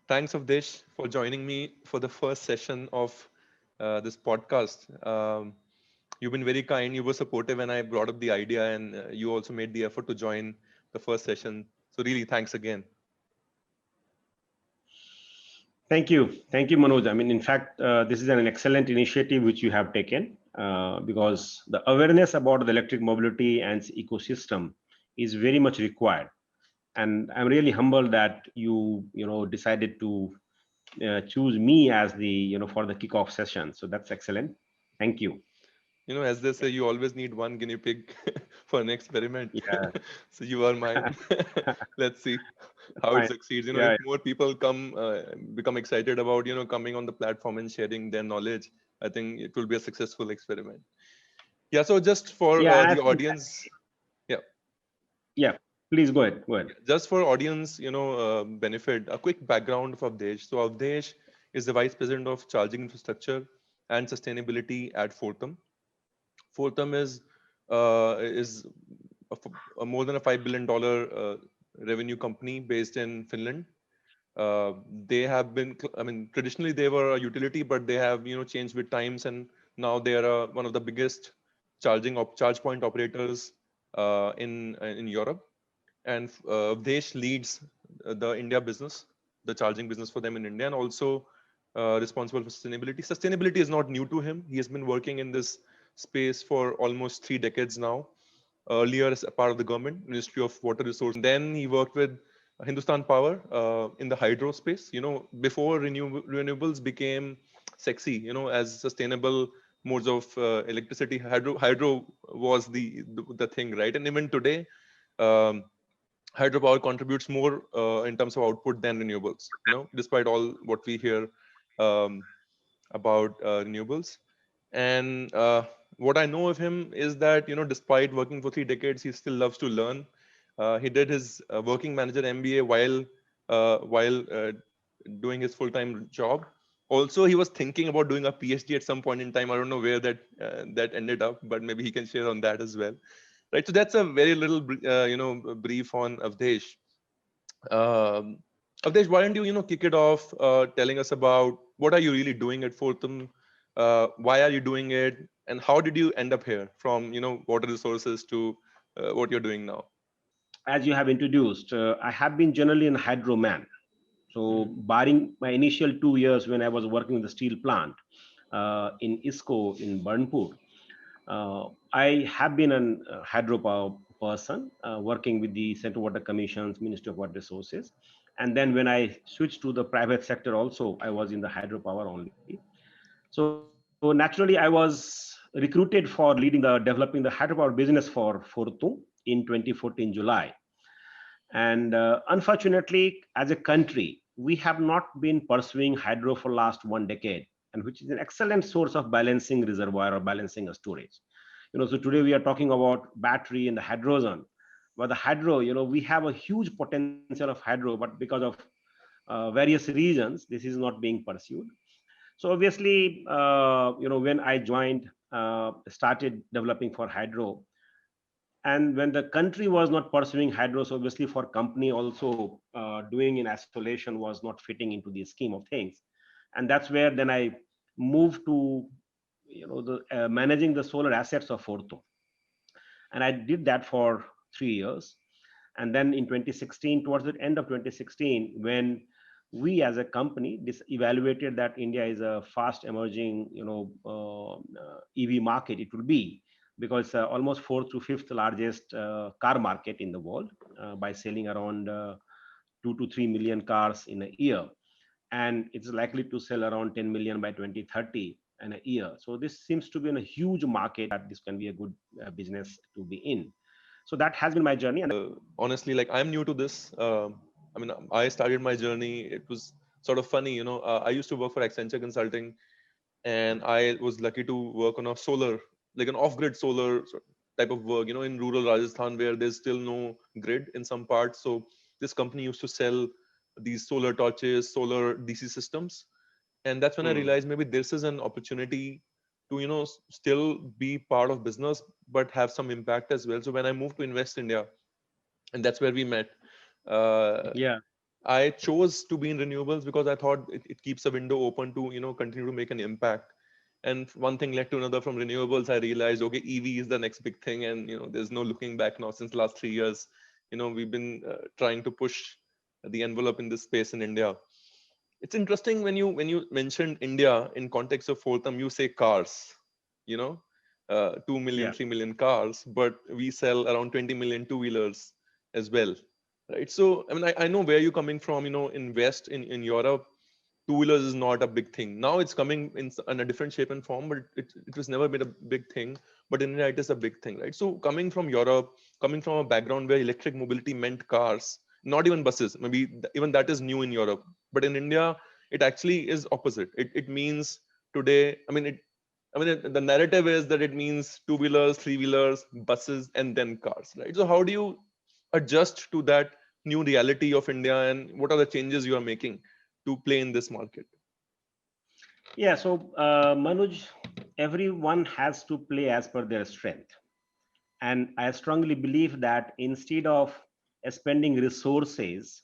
Thanks, Avdesh, for joining me for the first session of this podcast. You've been very kind. You were supportive when I brought up the idea, and you also made the effort to join the first session. So, really, thanks again. Thank you, Manoj. I mean, in fact, this is an excellent initiative which you have taken because the awareness about the electric mobility and its ecosystem is very much required. And I'm really humbled that you decided to choose me as the for the kickoff session. So that's excellent. Thank you. As they say, you always need one guinea pig for an experiment. Yeah, So you are mine. Let's see how it fine. succeeds. If Yeah, more people become excited about, coming on the platform and sharing their knowledge, I think it will be a successful experiment. Yeah. So just for yeah. the audience, yeah, Yeah. Please go ahead. Go ahead. just for audience, benefit, a quick background of Avdesh. So Avdesh is the vice president of charging infrastructure and sustainability at Fortum. Fortum is a more than a $5 billion revenue company based in Finland. They have been, I mean, traditionally they were a utility, but they have changed with times, and now they are one of the biggest charge point operators in Europe. And Desh leads the India business, the charging business for them in India, and also responsible for sustainability. Sustainability is not new to him. He has been working in this space for almost 3 decades now. Earlier as a part of the government, Ministry of Water Resources. Then he worked with Hindustan Power in the hydro space. Before renewables became sexy, as sustainable modes of electricity, hydro was the thing, right? And even today, um, hydropower contributes more in terms of output than renewables, despite all what we hear um, about renewables. And what I know of him is that, despite working for 3 decades, he still loves to learn. He did his working manager MBA while doing his full-time job. Also, he was thinking about doing a PhD at some point in time. I don't know where that ended up, but maybe he can share on that as well. Right. So that's a very little, brief on Avdesh. Um, Avdesh, why don't you, kick it off, telling us about what are you really doing at Fortum? Why are you doing it? And how did you end up here from, water resources to what you're doing now? As you have introduced, I have been generally an hydro man. So, Mhm. barring my initial 2 years when I was working in the steel plant in ISCO in Burnpur, I have been an hydropower person working with the Central Water Commission's Ministry of Water Resources. And then when I switched to the private sector, also I was in the hydropower only. So naturally, I was recruited for leading the developing the hydropower business for Fortum in 2014 July. And unfortunately, as a country, we have not been pursuing hydro for last 1 decade, and which is an excellent source of balancing reservoir or balancing a storage. So today we are talking about battery and the hydrogen. But the hydro, we have a huge potential of hydro, but because of various reasons, this is not being pursued. So obviously, when I joined, started developing for hydro, and when the country was not pursuing hydros, obviously for company also doing in isolation was not fitting into the scheme of things. And that's where then I moved to the managing the solar assets of Forto, and I did that for 3 years. And then in 2016, towards the end of 2016, when we as a company evaluated that India is a fast emerging EV market, it will be because almost fourth to fifth largest car market in the world by selling around 2 to 3 million cars in a year, and it's likely to sell around 10 million by 2030 in a year. So this seems to be in a huge market that this can be a good business to be in. So that has been my journey. And Honestly, like I'm new to this. I mean, I started my journey. It was sort of funny, I used to work for Accenture Consulting, and I was lucky to work on a solar, like an off-grid solar type of work, in rural Rajasthan where there's still no grid in some parts. So this company used to sell these solar torches, solar DC systems, and that's when I hmm, realized maybe this is an opportunity to still be part of business but have some impact as well. So when I moved to Invest India, and that's where we met. Uh, yeah, I chose to be in renewables because I thought it keeps a window open to, continue to make an impact. And one thing led to another. From renewables, I realized, okay, EV is the next big thing. And, there's no looking back now. Since the last 3 years, we've been trying to push the envelope in this space in India. It's interesting when you mentioned India in context of Fortum, you say cars, you know, 2 million, Yeah. 3 million cars, but we sell around 20 million two-wheelers as well, right? So, I mean, I know where you're coming from, in West, in Europe, two-wheelers is not a big thing. Now it's coming in a different shape and form, but it was never been a big thing. But in India, it is a big thing, right? So coming from Europe, coming from a background where electric mobility meant cars, not even buses, maybe even that is new in Europe. But in India, it actually is opposite. It means today, the narrative is that it means two-wheelers, three-wheelers, buses, and then cars, right? So how do you adjust to that new reality of India, and what are the changes you are making to play in this market? Yeah. So, Manoj, everyone has to play as per their strength. And I strongly believe that instead of spending resources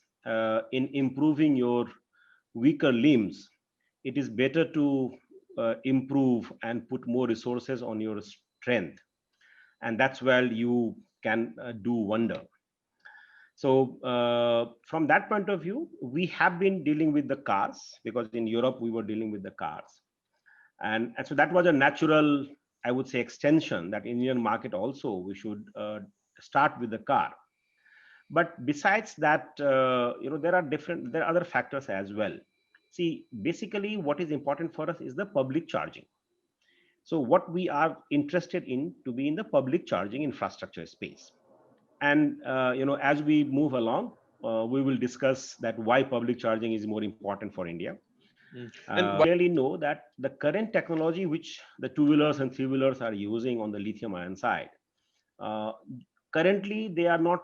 in improving your weaker limbs, it is better to improve and put more resources on your strength. And that's where you can do wonder. So, from that point of view, we have been dealing with the cars because in Europe we were dealing with the cars, and so that was a natural, I would say, extension that Indian market also we should start with the car. But besides that, there are other factors as well. See, basically, what is important for us is the public charging. So, what we are interested in to be in the public charging infrastructure space. And as we move along, we will discuss that why public charging is more important for India. Mm. And why? Clearly know that the current technology which the two-wheelers and three-wheelers are using on the lithium ion side, uh, currently they are not,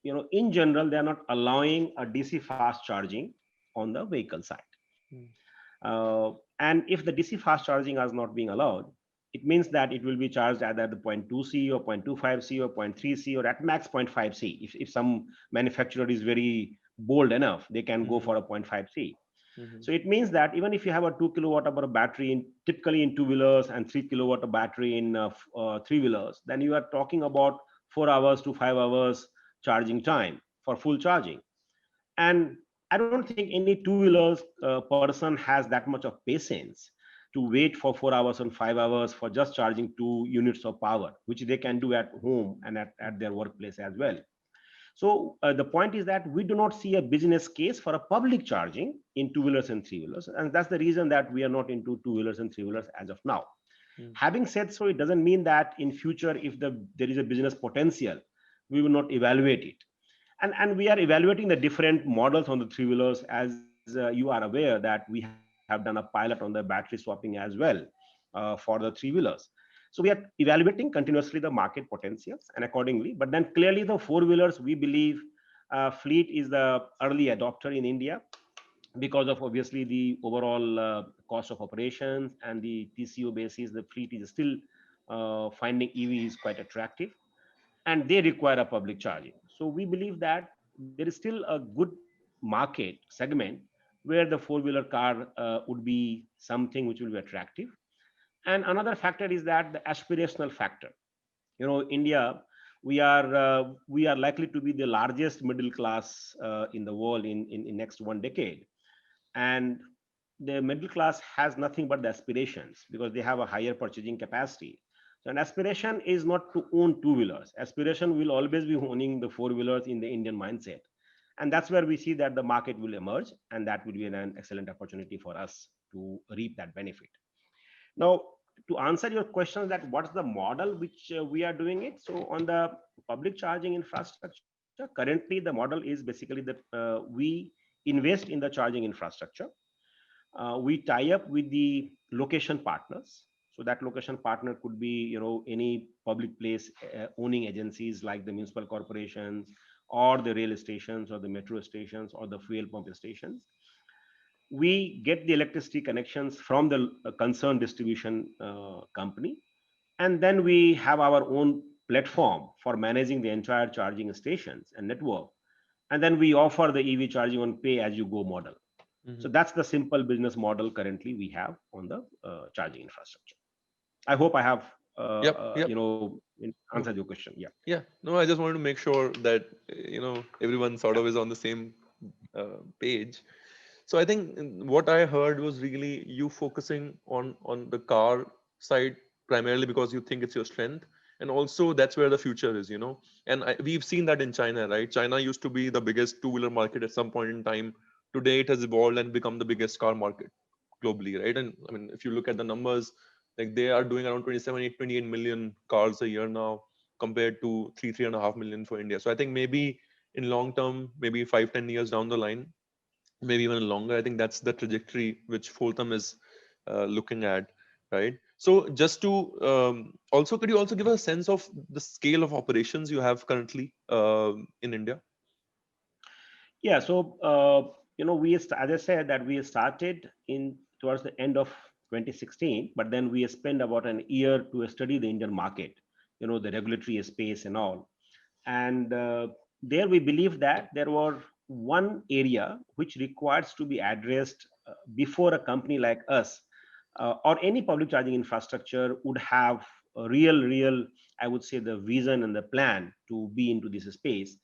in general, they are not allowing a DC fast charging on the vehicle side. Mm, And if the DC fast charging is not being allowed, it means that it will be charged either the 0.2C or 0.25C or 0.3C or at max 0.5C. If some manufacturer is very bold enough, they can go mhm, for a 0.5C. mhm, So it means that even if you have a 2 kilowatt hour battery in typically in two-wheelers and 3 kilowatt battery in three-wheelers, then you are talking about 4 hours to 5 hours charging time for full charging. And I don't think any two-wheelers person has that much of patience to wait for 4 hours and 5 hours for just charging 2 units of power, which they can do at home and at their workplace as well. So the point is that we do not see a business case for a public charging in two-wheelers and three-wheelers, and that's the reason that we are not into two-wheelers and three-wheelers as of now. mm, Having said so, it doesn't mean that in future, if there is a business potential, we will not evaluate it. And we are evaluating the different models on the three-wheelers, as you are aware that we have done a pilot on the battery swapping as well for the three-wheelers. So we are evaluating continuously the market potentials and accordingly. But then clearly the four-wheelers, we believe fleet is the early adopter in India because of obviously the overall cost of operations and the TCO basis. The fleet is still finding EV is quite attractive, and they require a public charging. So we believe that there is still a good market segment where the four-wheeler car would be something which will be attractive. And another factor is that the aspirational factor. India, we are likely to be the largest middle class in the world in next 1 decade, and the middle class has nothing but the aspirations because they have a higher purchasing capacity. So an aspiration is not to own two-wheelers. Aspiration will always be owning the four-wheelers in the Indian mindset. And that's where we see that the market will emerge, and that will be an excellent opportunity for us to reap that benefit. Now, to answer your question that what's the model which we are doing it. So on the public charging infrastructure, currently the model is basically that we invest in the charging infrastructure. We tie up with the location partners. So that location partner could be, any public place owning agencies like the municipal corporations or the rail stations or the metro stations or the fuel pump stations. We get the electricity connections from the concerned distribution company, and then we have our own platform for managing the entire charging stations and network. and then we offer the EV charging on pay as you go model. So Hmm. that's the simple business model currently we have on the charging infrastructure. I hope I have Yep, yep. answered your question. Yeah. Yeah, no, I just wanted to make sure that everyone sort of is on the same page. So I think what I heard was really you focusing on the car side primarily because you think it's your strength, and also that's where the future is. We've seen that in China, right? China used to be the biggest two-wheeler market at some point in time. Today it has evolved and become the biggest car market globally, right? And I mean, if you look at the numbers, like they are doing around 28 million cars a year now compared to 3.5 million for India. So I think maybe in long term, maybe 5-10 years down the line, maybe even longer, I think that's the trajectory which Fortum is looking at, right? So just to also, could you also give a sense of the scale of operations you have currently in India? Yeah. So, as I said, that we started in towards the end of 2016, but then we spent about an year to study the Indian market, the regulatory space and all. And there we believe that there were one area which requires to be addressed before a company like us or any public charging infrastructure would have a real, I would say, the vision and the plan to be into this space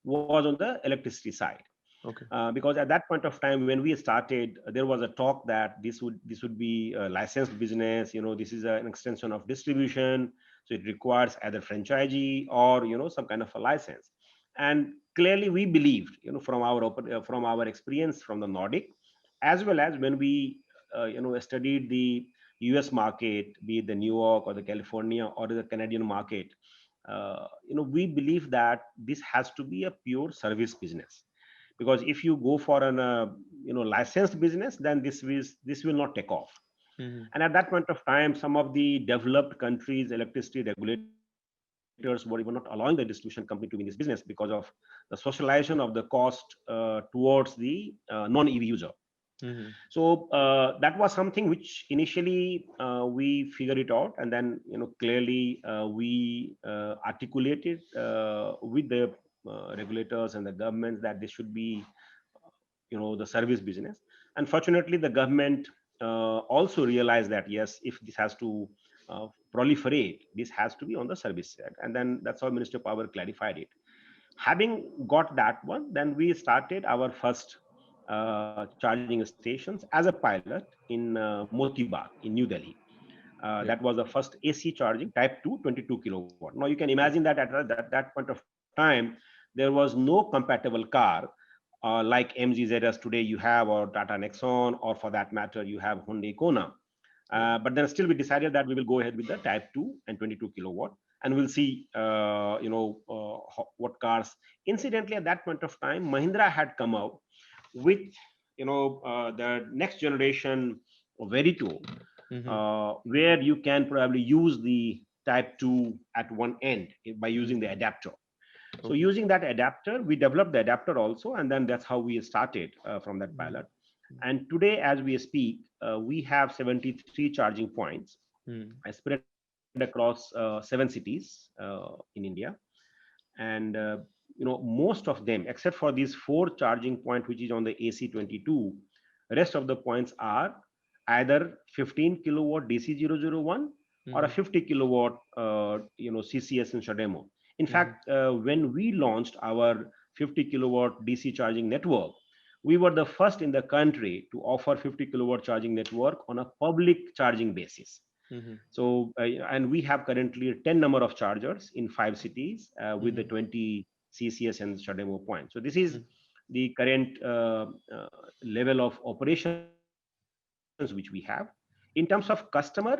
was on the electricity side. Okay. Because at that point of time when we started, there was a talk that this would be a licensed business. This is an extension of distribution, so it requires either franchisee or some kind of a license. And clearly we believed, from our experience from the Nordic, as well as when we studied the US market, be it the New York or the California or the Canadian market. We believe that this has to be a pure service business, because if you go for an licensed business, then this will not take off. Hmm. And at that point of time, some of the developed countries electricity regulators were even not allowing the distribution company to be in this business because of the socialization of the cost towards the non-EV user. Hmm. So that was something which initially we figured it out, and then clearly we articulated with the regulators and the governments that this should be the service business. Unfortunately, the government also realized that yes, if this has to proliferate, this has to be on the service side, and then that's how Minister of Power clarified it. Having got that one, then we started our first charging stations as a pilot in Moti Bagh in New Delhi. That Yeah. was the first AC charging type 2 22 kilowatt. Now you can imagine Okay. that at that point of time, there was no compatible car like MGZS today you have, or Tata Nexon, or for that matter, you have Hyundai Kona. Yeah. But then still we decided that we will go ahead with the type 2 and 22 kilowatt, and we'll see, what cars. Incidentally, at that point of time, Mahindra had come out with, the next generation Verito, Hmm. where you can probably use the type 2 at one end by using the Hmm. adapter. So Okay. using that adapter, we developed the adapter also, and then that's how we started from that pilot. And today, as we speak, we have 73 charging points Hmm. spread across 7 cities in India. And most of them, except for these 4 charging point which is on the AC22, rest of the points are either 15 kilowatt DC001 or a Hmm. 50 kilowatt CCS in Shademo. In Hmm. fact, when we launched our 50 kilowatt DC charging network, we were the first in the country to offer 50 kilowatt charging network on a public charging basis. Hmm. So, and we have currently 10 number of chargers in 5 cities with the Hmm. 20 CCS and Shademo points. So this is Hmm. the current level of operations which we have. In terms of customer,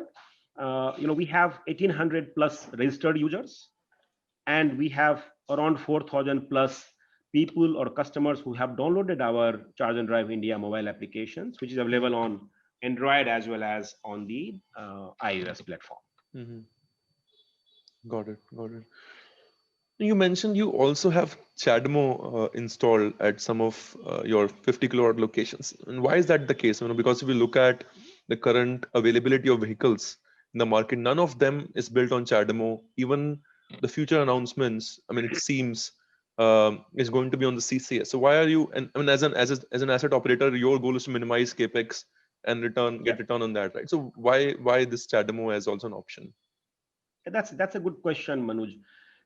we have 1800 plus registered users, and we have around 4000 plus people or customers who have downloaded our Charge and Drive India mobile applications, which is available on Android as well as on the iOS platform. Hmm. Got it. Got it. You mentioned you also have CHAdeMO installed at some of your 50 kilowatt locations. And why is that the case? Because if you look at the current availability of vehicles in the market, none of them is built on CHAdeMO. Even the future announcements, I mean, it seems is going to be on the CCS. So why are you? And I mean, as an asset operator, your goal is to minimize capex and get return on that, right? So why this CHAdeMO as also an option? That's a good question, Manoj.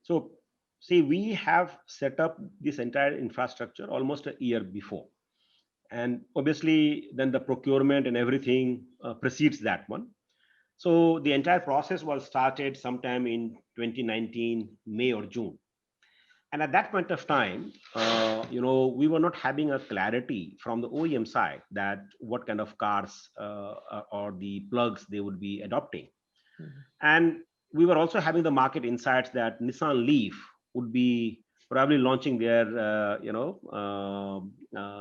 So, see, we have set up this entire infrastructure almost a year before, and obviously, then the procurement and everything precedes that one. So the entire process was started sometime in 2019, May or June. And at that point of time, we were not having a clarity from the OEM side that what kind of cars or the plugs they would be adopting. Mhm. And we were also having the market insights that Nissan Leaf would be probably launching their,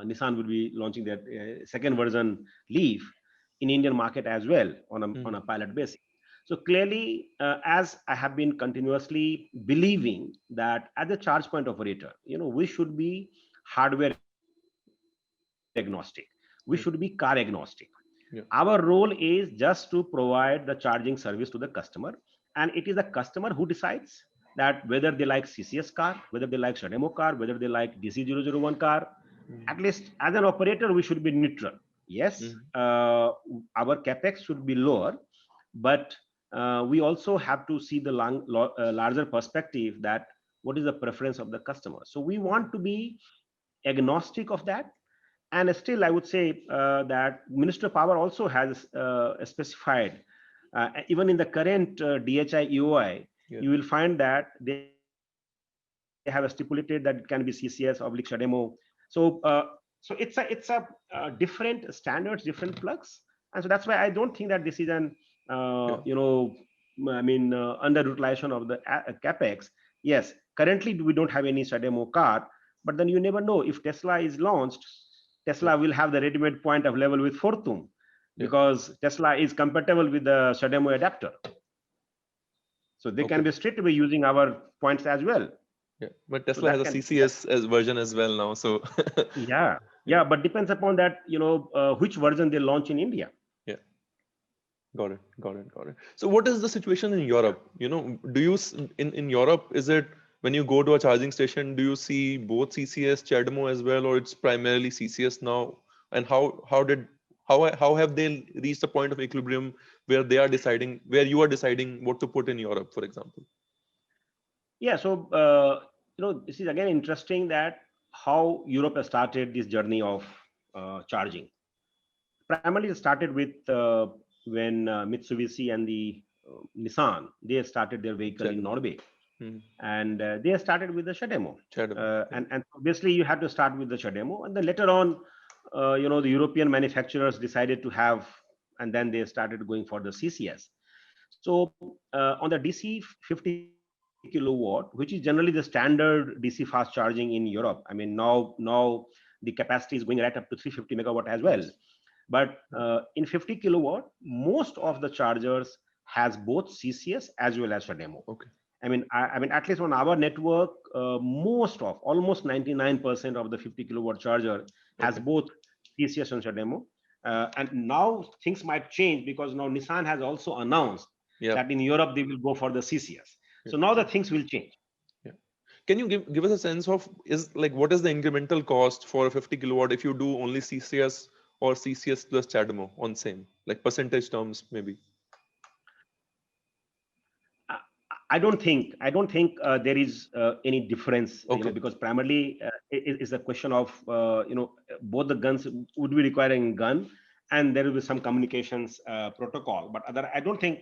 Nissan would be launching their second version Leaf in Indian market as well on Mhm. a pilot basis. So clearly, as I have been continuously believing that as a charge point operator, we should be hardware agnostic, we should be car agnostic. Yeah. Our role is just to provide the charging service to the customer, and it is the customer who decides that whether they like CCS car, whether they like Shademo car, whether they like DC001 car. At Mhm. least as an operator, we should be neutral. Yes, Mhm. our capex should be lower, but we also have to see the larger perspective that what is the preference of the customer. So we want to be agnostic of that. And still I would say that Minister of Power also has specified, even in the current DHI EOI, Yeah. you will find that they have stipulated that it can be CCS /Shademo. So it's a different standards, different plugs. And so that's why I don't think that this is an Yeah. underutilization of the capex. Yes, currently we don't have any Shademo car, but then you never know. If Tesla is launched, Yeah. Tesla will have the ready-made point of level with Fortum, Yeah. because Tesla is compatible with the Shademo adapter. So they Okay. can be straight away using our points as well. Yeah. But So Tesla has that a can that CCS as version as well now. So yeah, yeah. yeah, but depends upon that, which version they launch in India. Yeah. Got it. Got it. Got it. So what is the situation in Europe? Do you in Europe, is it when you go to a charging station, do you see both CCS, CHAdeMO as well, or it's primarily CCS now? And how have they reached a point of equilibrium where you are deciding what to put in Europe, for example? Yeah, so this is again interesting that how Europe has started this journey of charging. Primarily, it started with when Mitsubishi and the Nissan they started their vehicle in CHAdeMO. Norway, Hmm. and they started with the Shademo. CHAdeMO. Yeah. And obviously you had to start with the Shademo, and then later on, the European manufacturers decided to have, and then they started going for the CCS. So on the DC 50 kilowatt, which is generally the standard DC fast charging in Europe. I mean, now the capacity is going right up to 350 megawatt as well. Yes. But in 50 kilowatt, most of the chargers has both CCS as well as Shademo. Okay. I mean, at least on our network, most of almost 99% of the 50 kilowatt charger has Okay. both CCS and Shademo. And now things might change because now Nissan has also announced Yeah. that in Europe they will go for the CCS. Yeah. So now the things will change. Yeah. Can you give us a sense of what is the incremental cost for a 50 kilowatt if you do only CCS or CCS plus CHAdeMO on same, like percentage terms maybe? I I don't think there is any difference, Okay. because primarily it is a question of both the guns would be requiring gun, and there will be some communications protocol. But other, I don't think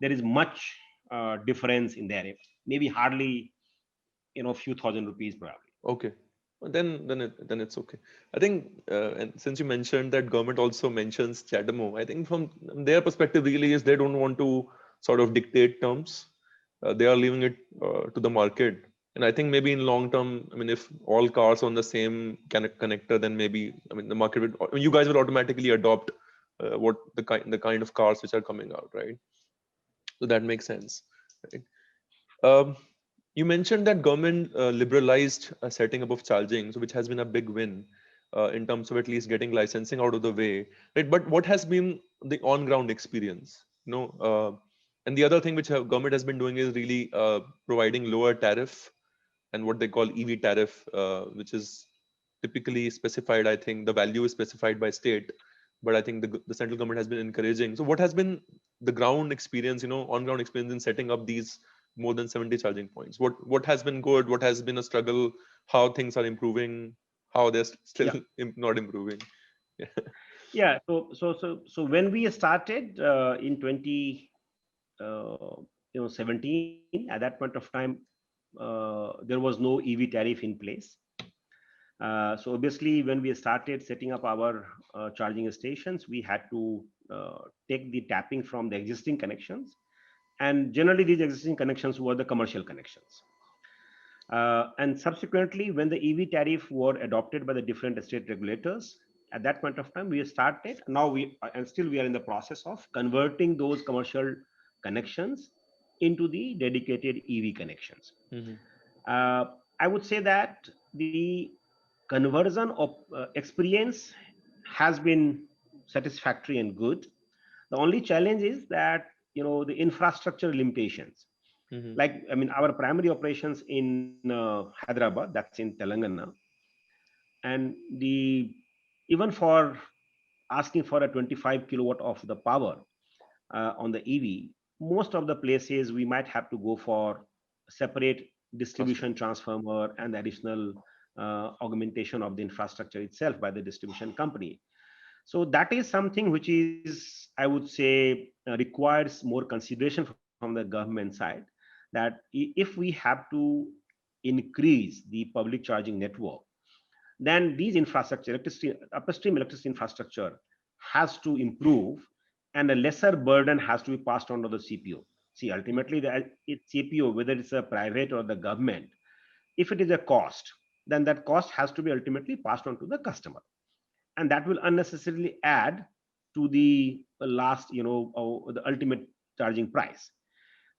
there is much difference in there. Maybe hardly few thousand rupees probably. Okay. Well, then it's okay. I think, and since you mentioned that government also mentions CHAdeMO, I think from their perspective really is they don't want to sort of dictate terms. They are leaving it to the market. And I think maybe in long term, I mean, if all cars on the same connector, then maybe, I mean, the market would, I mean, you guys will automatically adopt what the kind of cars which are coming out, right? So that makes sense, right? Um, you mentioned that government liberalized setting up of charging, so which has been a big win in terms of at least getting licensing out of the way, right? But what has been the on-ground experience? And the other thing which government has been doing is really providing lower tariff and what they call EV tariff, which is typically specified. I think the value is specified by state, but I think the central government has been encouraging. So what has been the ground experience, on ground experience in setting up these more than 70 charging points? What has been good? What has been a struggle? How things are improving? How they're still Yeah. not improving? Yeah. Yeah. So when we started in 20 17, at that point of time, there was no EV tariff in place. So obviously, when we started setting up our charging stations, we had to take the tapping from the existing connections, and generally these existing connections were the commercial connections. And subsequently, when the EV tariff were adopted by the different state regulators, at that point of time, we started. Now and still we are in the process of converting those commercial connections into the dedicated EV connections. Mhm. Uh, I would say that the conversion of experience has been satisfactory and good. The only challenge is that the infrastructure limitations. Mhm. Like, I mean, our primary operations in Hyderabad, that's in Telangana, and the even for asking for a 25 kilowatt of the power on the EV, most of the places we might have to go for separate Transfer. distribution transformer and additional augmentation of the infrastructure itself by the distribution company. So that is something which is, I would say, requires more consideration from the government side, that if we have to increase the public charging network, then these infrastructure, electricity, upstream electricity infrastructure has to improve, and a lesser burden has to be passed on to the CPO. See, ultimately, it's CPO, whether it's a private or the government, if it is a cost, then that cost has to be ultimately passed on to the customer, and that will unnecessarily add to the last, the ultimate charging price.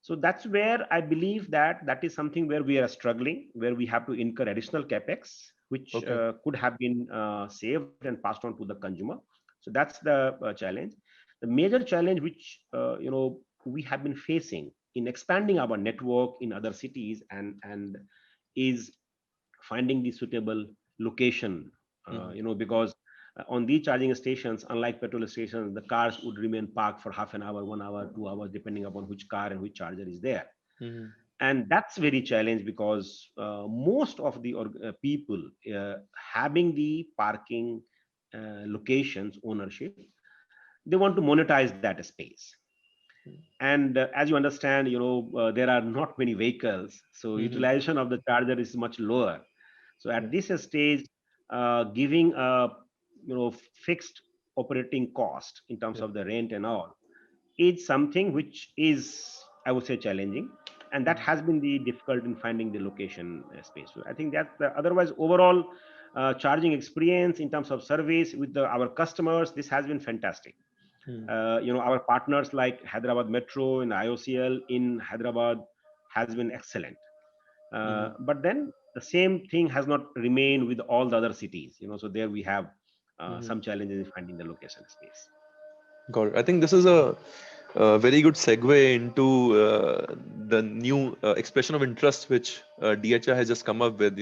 So that's where I believe that that is something where we are struggling, where we have to incur additional capex, which Okay. could have been saved and passed on to the consumer. So that's the challenge. The major challenge which we have been facing in expanding our network in other cities and is finding the suitable location. Mhm. Because on these charging stations, unlike petrol stations, the cars would remain parked for half an hour, 1 hour, 2 hours, depending upon which car and which charger is there. Mhm. And that's very challenge because most of the people having the parking locations ownership, they want to monetize that space. And as you understand, there are not many vehicles, so Mhm. utilization of the charger is much lower. So Yeah. at this stage, giving a fixed operating cost in terms Yeah. of the rent and all is something which is, I would say, challenging, and that Mhm. has been the difficult in finding the location space. So I think that otherwise overall charging experience in terms of service with our customers, this has been fantastic. Mhm. Our partners like Hyderabad Metro and IOCL in Hyderabad has been excellent. Mhm. But then the same thing has not remained with all the other cities. So there we have Mhm. some challenges in finding the location space. Got it. I think this is a very good segue into the new expression of interest which DHI has just come up with.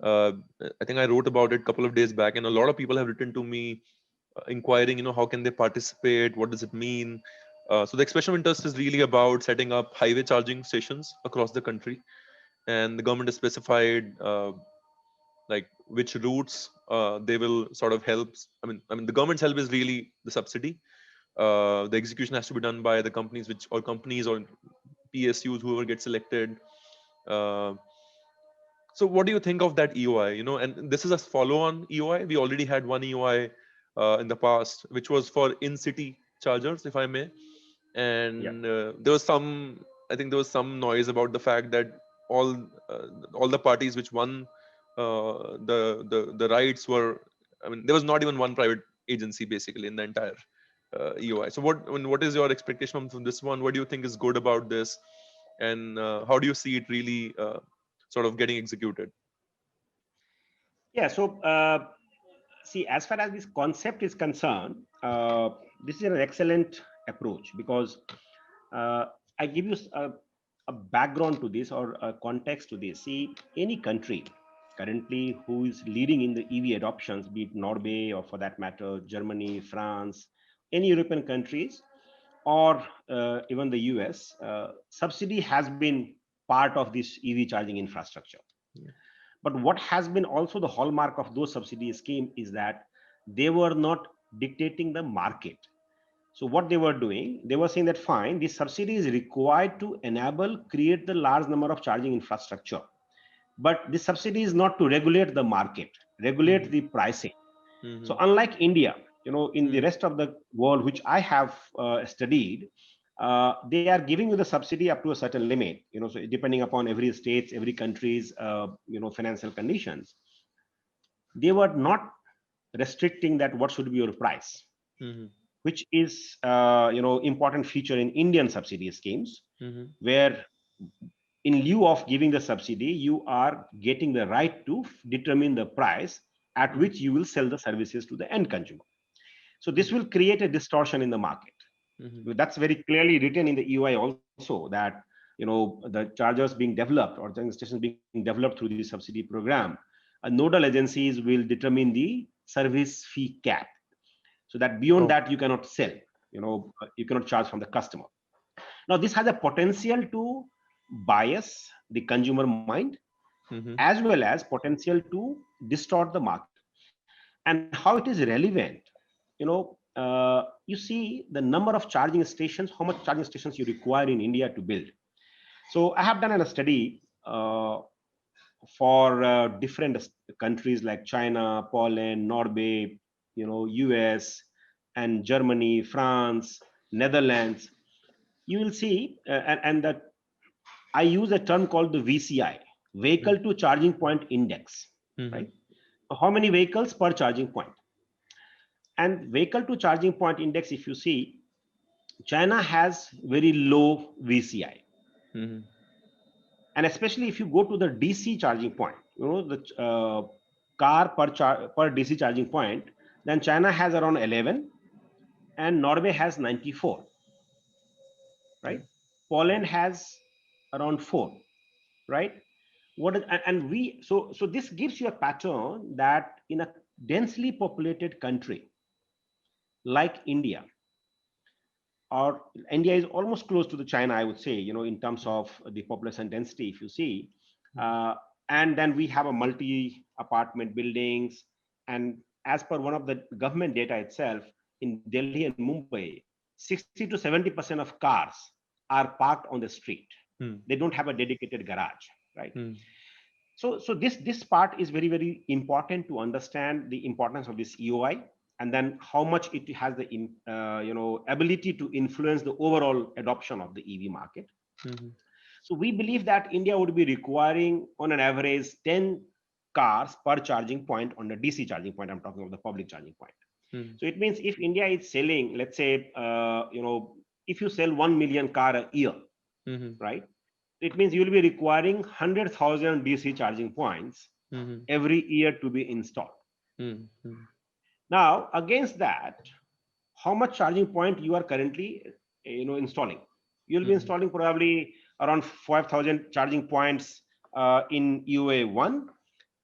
Uh, I think I wrote about it a couple of days back, and a lot of people have written to me inquiring, how can they participate? What does it mean? So the expression of interest is really about setting up highway charging stations across the country, and the government has specified like which routes they will sort of help. I mean, the government's help is really the subsidy. The execution has to be done by the companies or companies or PSUs, whoever gets selected. Uh, so what do you think of that EOI? And this is a follow-on EOI. We already had one EOI in the past, which was for in-city chargers, if I may. Yeah. And I think there was some noise about the fact that all all the parties which won the rights were, I mean, there was not even one private agency basically in the entire EOI. So what is your expectation from this one? What do you think is good about this, and how do you see it really sort of getting executed? Yeah. So see, as far as this concept is concerned, this is an excellent approach because uh, I give you a background to this or a context to this, see, any country currently who is leading in the EV adoptions, be it Norway or for that matter, Germany, France, any European countries, or even the US, subsidy has been part of this EV charging infrastructure. Yeah. But what has been also the hallmark of those subsidy scheme is that they were not dictating the market. So what they were doing, they were saying that fine, this subsidy is required to enable, create the large number of charging infrastructure. But this subsidy is not to regulate the market, regulate Mhm. the pricing. So Mhm. unlike India, in the Mhm. rest of the world, which I have studied, they are giving you the subsidy up to a certain limit. So depending upon every state's, every country's, financial conditions, they were not restricting that what should be your price, Mhm. which is important feature in Indian subsidy schemes, Mhm. where in lieu of giving the subsidy, you are getting the right to determine the price at Mhm. which you will sell the services to the end consumer. So this Mhm. will create a distortion in the market. Mhm. That's very clearly written in the EUI also, that the chargers being developed or charging stations being developed through the subsidy program, nodal agencies will determine the service fee cap, so that beyond Oh. that you cannot sell, you cannot charge from the customer. Now this has a potential to bias the consumer mind, Mhm. as well as potential to distort the market. And how it is relevant, you see the number of charging stations, how much charging stations you require in India to build. So I have done a study for different countries like China, Poland, Norway, US, and Germany, France, Netherlands. You will see, and that I use a term called the VCI, Mhm. vehicle to charging point index, Mhm. right? How many vehicles per charging point? And vehicle to charging point index, if you see, China has very low VCI. Mhm. And especially if you go to the DC charging point, the car per DC charging point, then China has around 11 and Norway has 94, Yeah. right? Poland has around 4, right? What is, and we so this gives you a pattern that in a densely populated country like India, or India is almost close to the China, I would say, in terms of the population density, if you see. Mhm. Uh, and then we have a multi apartment buildings. And as per one of the government data itself, in Delhi and Mumbai, 60 to 70% of cars are parked on the street. Mhm. They don't have a dedicated garage, right? Mhm. So this part is very, very important to understand the importance of this EOI, and then how much it has the ability to influence the overall adoption of the EV market. Mhm. So we believe that India would be requiring on an average 10 cars per charging point on the DC charging point. I'm talking of the public charging point. Mhm. So it means if India is selling, let's say, if you sell 1 million car a year, Mhm. right? It means you will be requiring 100,000 DC charging points Mhm. every year to be installed. Mhm. Mhm. Now, against that, how much charging point you are currently, installing? You'll be Mhm. installing probably around 5,000 charging points in UA 1, Mhm.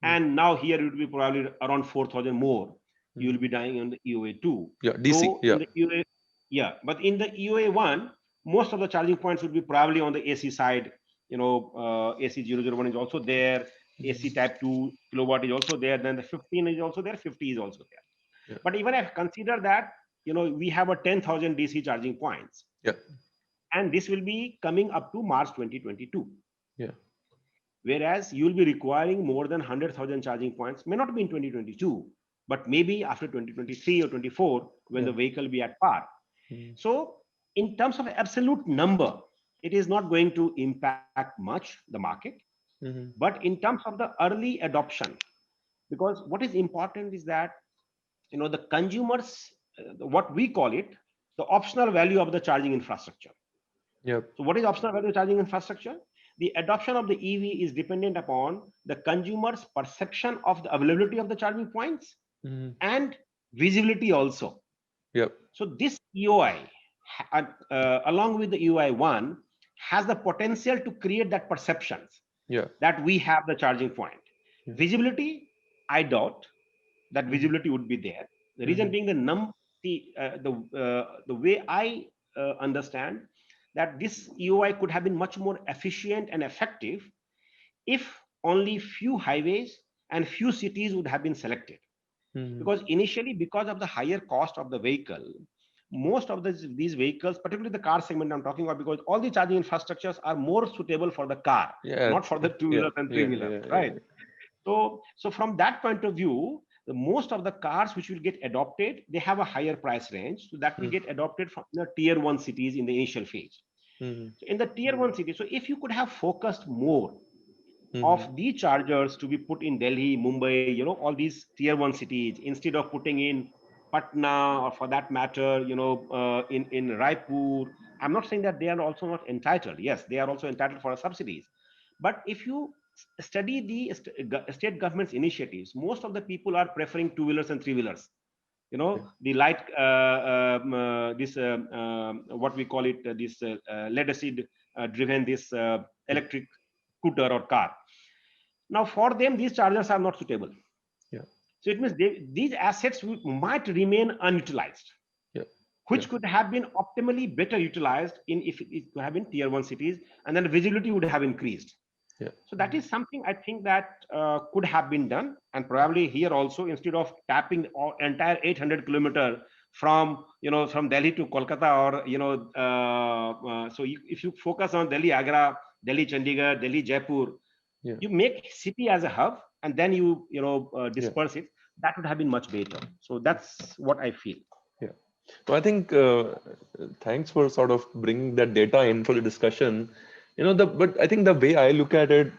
and now here it will be probably around 4,000 more. You will Mhm. be dying on the UA 2. Yeah. DC. Though Yeah. in the UA, yeah, but in the UA 1, most of the charging points would be probably on the AC side. AC 001 is also there. AC Mhm. type 2 kilowatt is also there. Then the 15 is also there. 50 is also there. Yeah. But even if consider that, we have a 10,000 DC charging points, Yeah. and this will be coming up to March 2022. Yeah. Whereas you will be requiring more than 100,000 charging points, may not be in 2022, but maybe after 2023 or 24 when Yeah. the vehicle be at par. Mhm. So in terms of absolute number, it is not going to impact much the market. Mhm. But in terms of the early adoption, because what is important is that the consumers, what we call it, the optional value of the charging infrastructure. Yep. So what is optional value charging infrastructure? The adoption of the EV is dependent upon the consumer's perception of the availability of the charging points Mhm. and visibility also. Yep. So this EOI, along with the EOI 1, has the potential to create that perceptions Yeah. that we have the charging point. Yeah. Visibility, I doubt that Mhm. visibility would be there. The reason Mhm. being the way I understand that this EOI could have been much more efficient and effective if only few highways and few cities would have been selected. Mhm. Because initially, because of the higher cost of the vehicle, most of these vehicles, particularly the car segment I'm talking about, because all the charging infrastructures are more suitable for the car, Yeah. not for the two Yeah. wheelers and three Yeah. wheelers, Yeah. right? Yeah. So from that point of view, the most of the cars which will get adopted, they have a higher price range, so that will Mhm. get adopted from the tier one cities in the initial phase. Mhm. So in the tier one cities, so if you could have focused more of Mhm. the chargers to be put in Delhi, Mumbai, all these tier one cities, instead of putting in Patna, or for that matter, in Raipur. I'm not saying that they are also not entitled. Yes, they are also entitled for subsidies. But if you study the state government's initiatives, most of the people are preferring two wheelers and three wheelers. Yeah. The light, this what we call it, this lead acid driven this Yeah. electric scooter or car. Now, for them, these chargers are not suitable. Yeah. So it means these assets might remain unutilized, Yeah. Yeah. which could have been optimally better utilized in if it could have been tier one cities, and then the visibility would have increased. Yeah. So that is something I think that could have been done, and probably here also, instead of tapping the entire 800 kilometer from from Delhi to Kolkata, or if you focus on Delhi Agra, Delhi Chandigarh, Delhi Jaipur, Yeah. you make city as a hub, and then you Yeah. disperse it. That would have been much better. So that's what I feel. Yeah. So I think thanks for sort of bringing that data in for the discussion. But I think the way I look at it,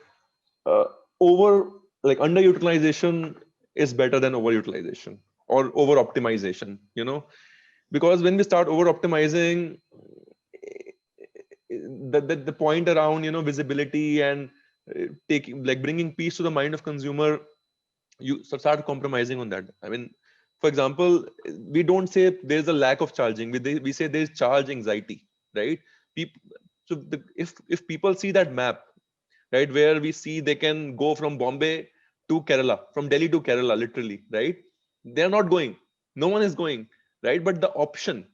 uh, over like underutilization is better than overutilization or over optimization. Because when we start over optimizing, the point around visibility and taking like bringing peace to the mind of consumer, you start compromising on that. I mean, for example, we don't say there's a lack of charging. We say there's charge anxiety, right? People, if people see that map, right, where we see they can go from Bombay to Kerala, from Delhi to Kerala, literally, right? They're not going. No one is going, right? But the option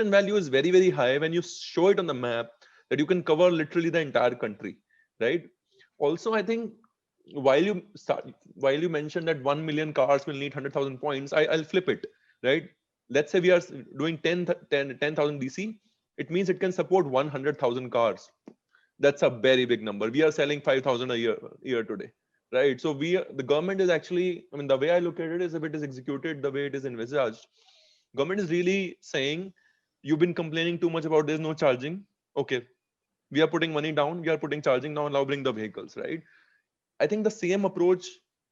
value is very, very high when you show it on the map that you can cover literally the entire country, right? Also, I think while you start, while you mentioned that 1 million cars will need 100,000 points, I'll flip it, right? Let's say we are doing 10,000 DC. It means it can support 100,000 cars. That's a very big number. We are selling 5,000 a year today, right? So the government is actually, I mean, the way I look at it is, if it is executed the way it is envisaged, government is really saying, you've been complaining too much about there's no charging. Okay, we are putting money down, we are putting charging now, now bring the vehicles, right? I think the same approach,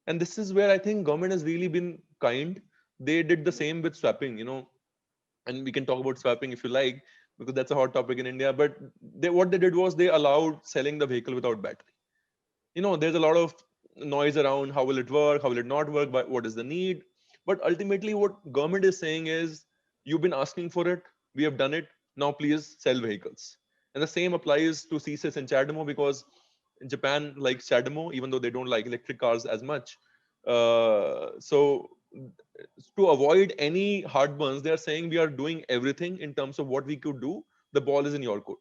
and this is where I think government has really been kind. They did the same with swapping, and we can talk about swapping if you like, because that's a hot topic in India. But what they did was they allowed selling the vehicle without battery. There's a lot of noise around how will it work, how will it not work, what is the need. But ultimately, what government is saying is, you've been asking for it, we have done it, now please sell vehicles. And the same applies to CSIS and CHAdeMO, because Japan likes CHAdeMO, even though they don't like electric cars as much. So to avoid any heartburns, they are saying we are doing everything in terms of what we could do. The ball is in your court.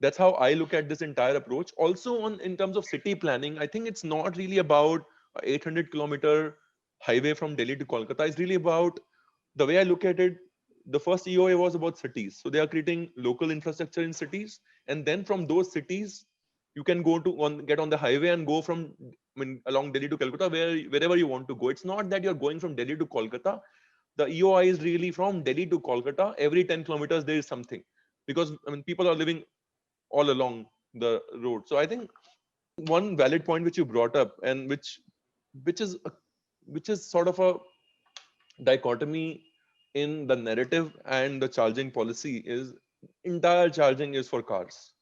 That's how I look at this entire approach. Also, on in terms of city planning, I think it's not really about a 800-kilometer highway from Delhi to Kolkata. It's really about, the way I look at it, the first EOA was about cities. So they are creating local infrastructure in cities, and then from those cities, you can get on the highway and go from, I mean, along Delhi to Kolkata, wherever you want to go. It's not that you're going from Delhi to Kolkata. The EOI is really from Delhi to Kolkata. Every 10 kilometers there is something, because I mean people are living all along the road. So I think one valid point which you brought up, and which is which is sort of a dichotomy in the narrative and the charging policy, is entire charging is for cars.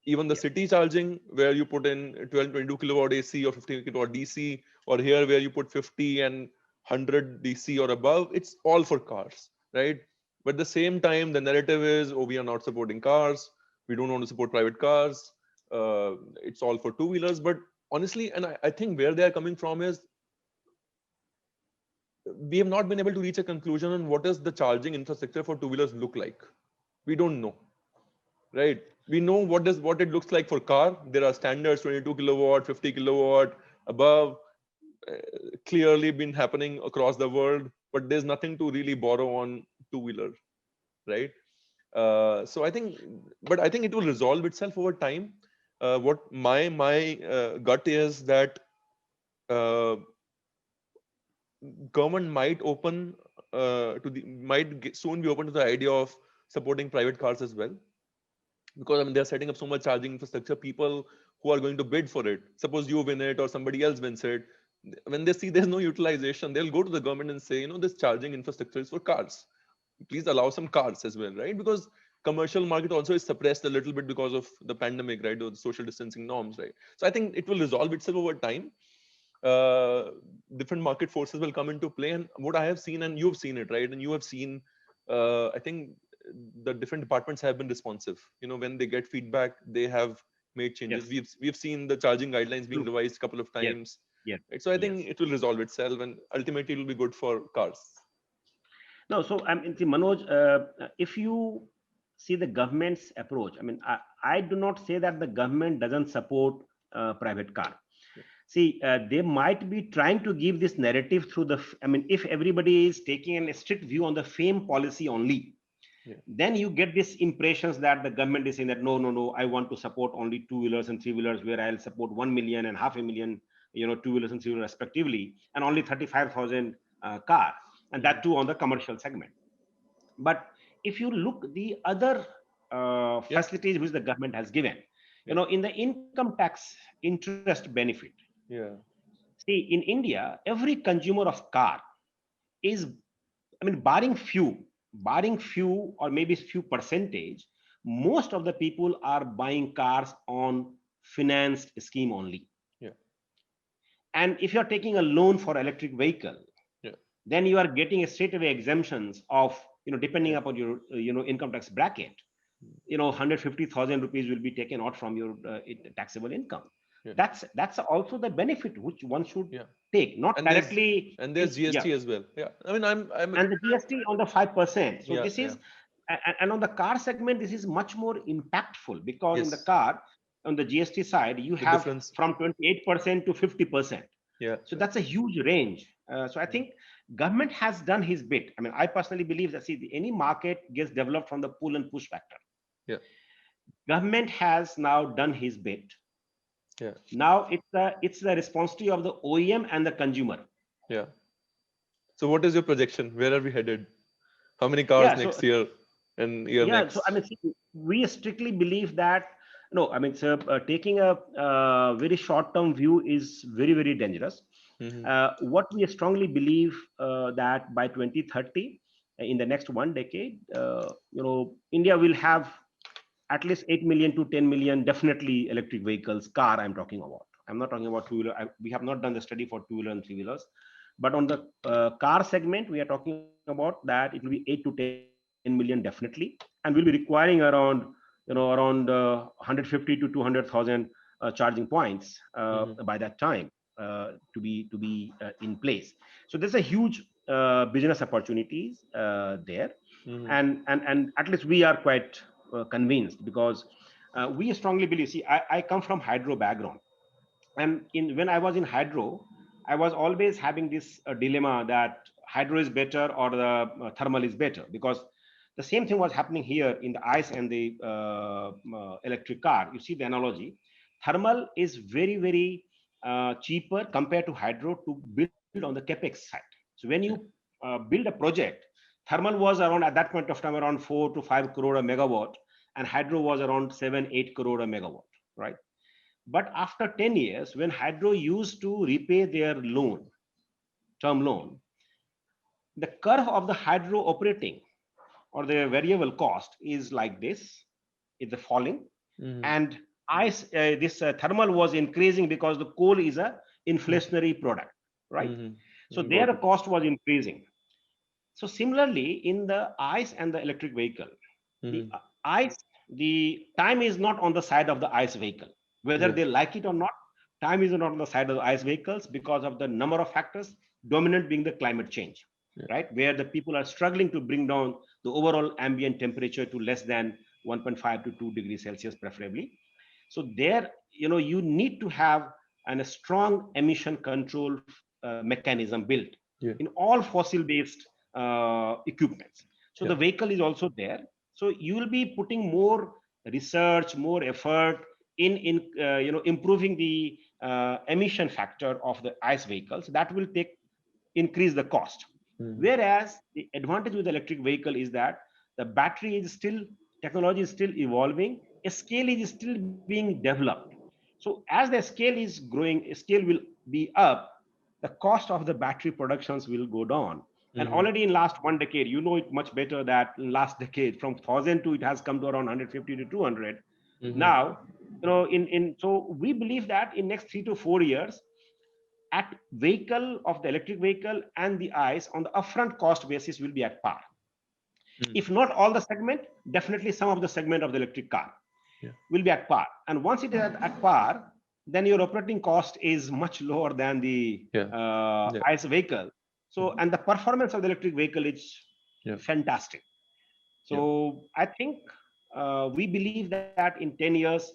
Even the Yes. city charging, where you put in 12 22 kilowatt AC or 15 kilowatt DC, or here where you put 50 and 100 DC or above, it's all for cars, right? But at the same time, the narrative is, oh, we are not supporting cars, We don't want to support private cars. It's all for two-wheelers. But honestly, and I think where they are coming from is we have not been able to reach a conclusion on what does the charging infrastructure for two-wheelers look like. We don't know, right? We know what it looks like for car. There are standards, 22 kilowatt, 50 kilowatt, above, uh, clearly been happening across the world, but there's nothing to really borrow on two-wheeler, right? So I think it will resolve itself over time. What my gut is that uh, government might open soon be open to the idea of supporting private cars as well, because I mean they're setting up so much charging infrastructure. People who are going to bid for it, suppose you win it or somebody else wins it, when they see there's no utilization, they'll go to the government and say, this charging infrastructure is for cars. Please allow some cars as well, right? Because commercial market also is suppressed a little bit because of the pandemic, right? Or the social distancing norms, right? So I think it will resolve itself over time. uh, Different market forces will come into play, and what I have seen, and you've seen it, right? And you have seen, I think the different departments have been responsive. When they get feedback, they have made changes. Yes. We've seen the charging guidelines being True. revised a couple of Yes. times, Yes. right? So I think Yes. it will resolve itself, and ultimately it will be good for cars. No, so I mean, see, Manoj, if you see the government's approach, I mean, I do not say that the government doesn't support private car. Yeah. See, they might be trying to give this narrative through I mean, if everybody is taking a strict view on the FAME policy only, Yeah. then you get these impressions that the government is saying that no, no, no, I want to support only two-wheelers and three-wheelers, where I'll support 1 million and half a million, two-wheelers and three-wheelers respectively, and only 35,000 cars, and that too on the commercial segment. But if you look the other Yeah. facilities which the government has given, Yeah. in the income tax interest benefit, Yeah. see, in India, every consumer of car is, I mean, barring few or maybe few percentage, most of the people are buying cars on financed scheme only. Yeah. And if you're taking a loan for electric vehicle, Yeah. then you are getting a straight away exemptions of, depending Yeah. upon your, income tax bracket, 150,000 rupees will be taken out from your taxable income. Yeah. That's also the benefit which one should Yeah. take, not And there's directly. and there's Yeah, GST as well. Yeah. I mean, I'm and the GST on the 5%. So yeah. this Yeah. is, and on the car segment, this is much more impactful, because in the Yes. car, on the GST side, you The have difference. from 28% to 50%. Yeah. So Yeah. that's a huge range. So I Yeah. think government has done his bit. I mean, I personally believe that, see, any market gets developed from the pull and push factor. Yeah. Government has now done his bit. Yeah. Now it's the responsibility of the OEM and the consumer. Yeah. So what is your projection? Where are we headed? How many cars Yeah. So next year and year yeah. So I next? mean, see, we strictly believe that, no. I mean, so taking a very short-term view is very, very dangerous. Mm-hmm. What we strongly believe, that by 2030, in the next one decade, India will have at least 8 million to 10 million definitely electric vehicles. Car, I'm talking about. I'm not talking about two-wheeler. We have not done the study for two-wheeler and three-wheelers, but on the car segment, we are talking about that it will be 8 to 10 million definitely, and we'll be requiring around, around 150 to 200,000 charging points Mm-hmm. by that time, to be in place. So there's a huge business opportunities there, Mm-hmm. and at least we are quite convinced, because we strongly believe. See, I come from hydro background, and when I was in hydro, I was always having this dilemma that hydro is better or the thermal is better, because the same thing was happening here in the ice and the electric car. You see the analogy. Thermal is very, very cheaper compared to hydro to build on the capex side. So when you Yeah. build a project, thermal was around, at that point of time, around 4 to 5 crore a megawatt, and hydro was around 7 8 crore a megawatt, right? But after 10 years, when hydro used to repay their loan, term loan, the curve of the hydro operating or the variable cost is like this, it's falling, Mm-hmm. and ice, this thermal was increasing, because the coal is a inflationary product, right? So Mm-hmm. Got their it. cost was increasing. So similarly, in the ice and the electric vehicle, the Mm-hmm. ice the time is not on the side of the ICE vehicle, whether Yeah. they like it or not. Time is not on the side of the ICE vehicles because of the number of factors, dominant being the climate change, Yeah. right? Where the people are struggling to bring down the overall ambient temperature to less than 1.5 to 2 degrees Celsius, preferably. So there, you need to have a strong emission control mechanism built Yeah. in all fossil-based equipments. So Yeah. the vehicle is also there. So you will be putting more research, more effort in improving the emission factor of the ICE vehicles. That will increase the cost. Mhm. Whereas the advantage with the electric vehicle is that the battery is still, technology is still evolving, a scale is still being developed. So as the scale is growing, scale will be up, the cost of the battery productions will go down. And Mhm. already in last 1 decade, you know it much better that in last decade from 1000 to it has come to around 150 to 200. Mhm. Now, in so we believe that in next 3 to 4 years, at vehicle of the electric vehicle and the ICE on the upfront cost basis will be at par. Mhm. If not all the segment, definitely some of the segment of the electric car Yeah. will be at par. And once it is at par, then your operating cost is much lower than the Yeah. Yeah. ICE vehicle. So, Mhm. and the performance of the electric vehicle is Yeah. fantastic. Yeah. So, I think we believe that in 10 years,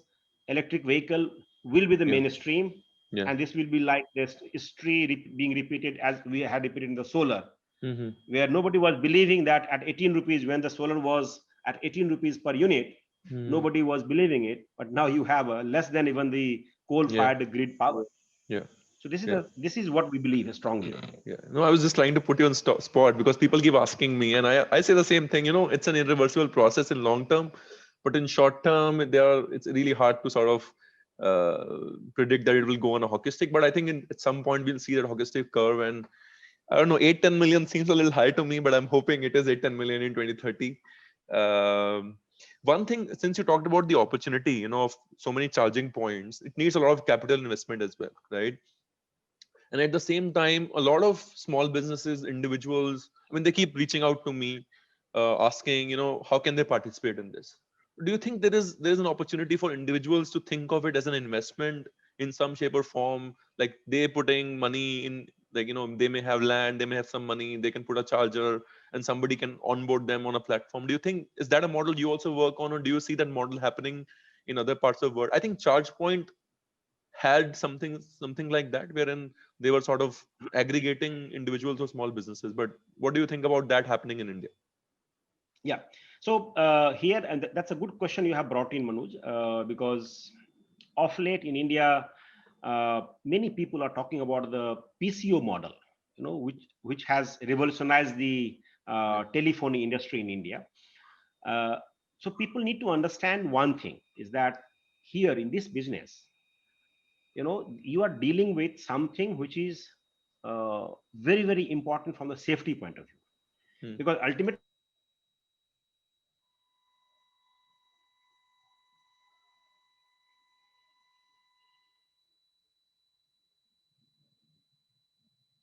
electric vehicle will be the Yeah. mainstream, and Yeah. this will be like this history being repeated as we had repeated in the solar, Mhm. where nobody was believing that at 18 rupees, when the solar was at 18 rupees per unit, Mhm. nobody was believing it. But now you have a less than even the coal Yeah. fired grid power. Yeah. So this is Yeah. this is what we believe strongly. Yeah, yeah. No, I was just trying to put you on spot because people keep asking me, and I say the same thing. It's an irreversible process in long term, but in short term, it's really hard to sort of predict that it will go on a hockey stick. But I think at some point we'll see that hockey stick curve, and I don't know, 8-10 million seems a little high to me, but I'm hoping it is 8-10 million in 2030. Um, One thing, since you talked about the opportunity, of so many charging points, it needs a lot of capital investment as well, right? And at the same time, a lot of small businesses, individuals, I mean, they keep reaching out to me, asking, how can they participate in this? Do you think there's an opportunity for individuals to think of it as an investment in some shape or form, like they putting money in, like, they may have land, they may have some money, they can put a charger, and somebody can onboard them on a platform? Do you think, is that a model you also work on, or do you see that model happening in other parts of the world? I think ChargePoint had something like that, wherein they were sort of aggregating individuals or small businesses. But what do you think about that happening in India? Yeah. So here, and that's a good question you have brought in, Manoj, because of late in India, many people are talking about the PCO model, which has revolutionized the Yeah. telephony industry in India. Uh, so people need to understand one thing is that here in this business, you are dealing with something which is very, very important from the safety point of view, Hmm. because ultimately when you are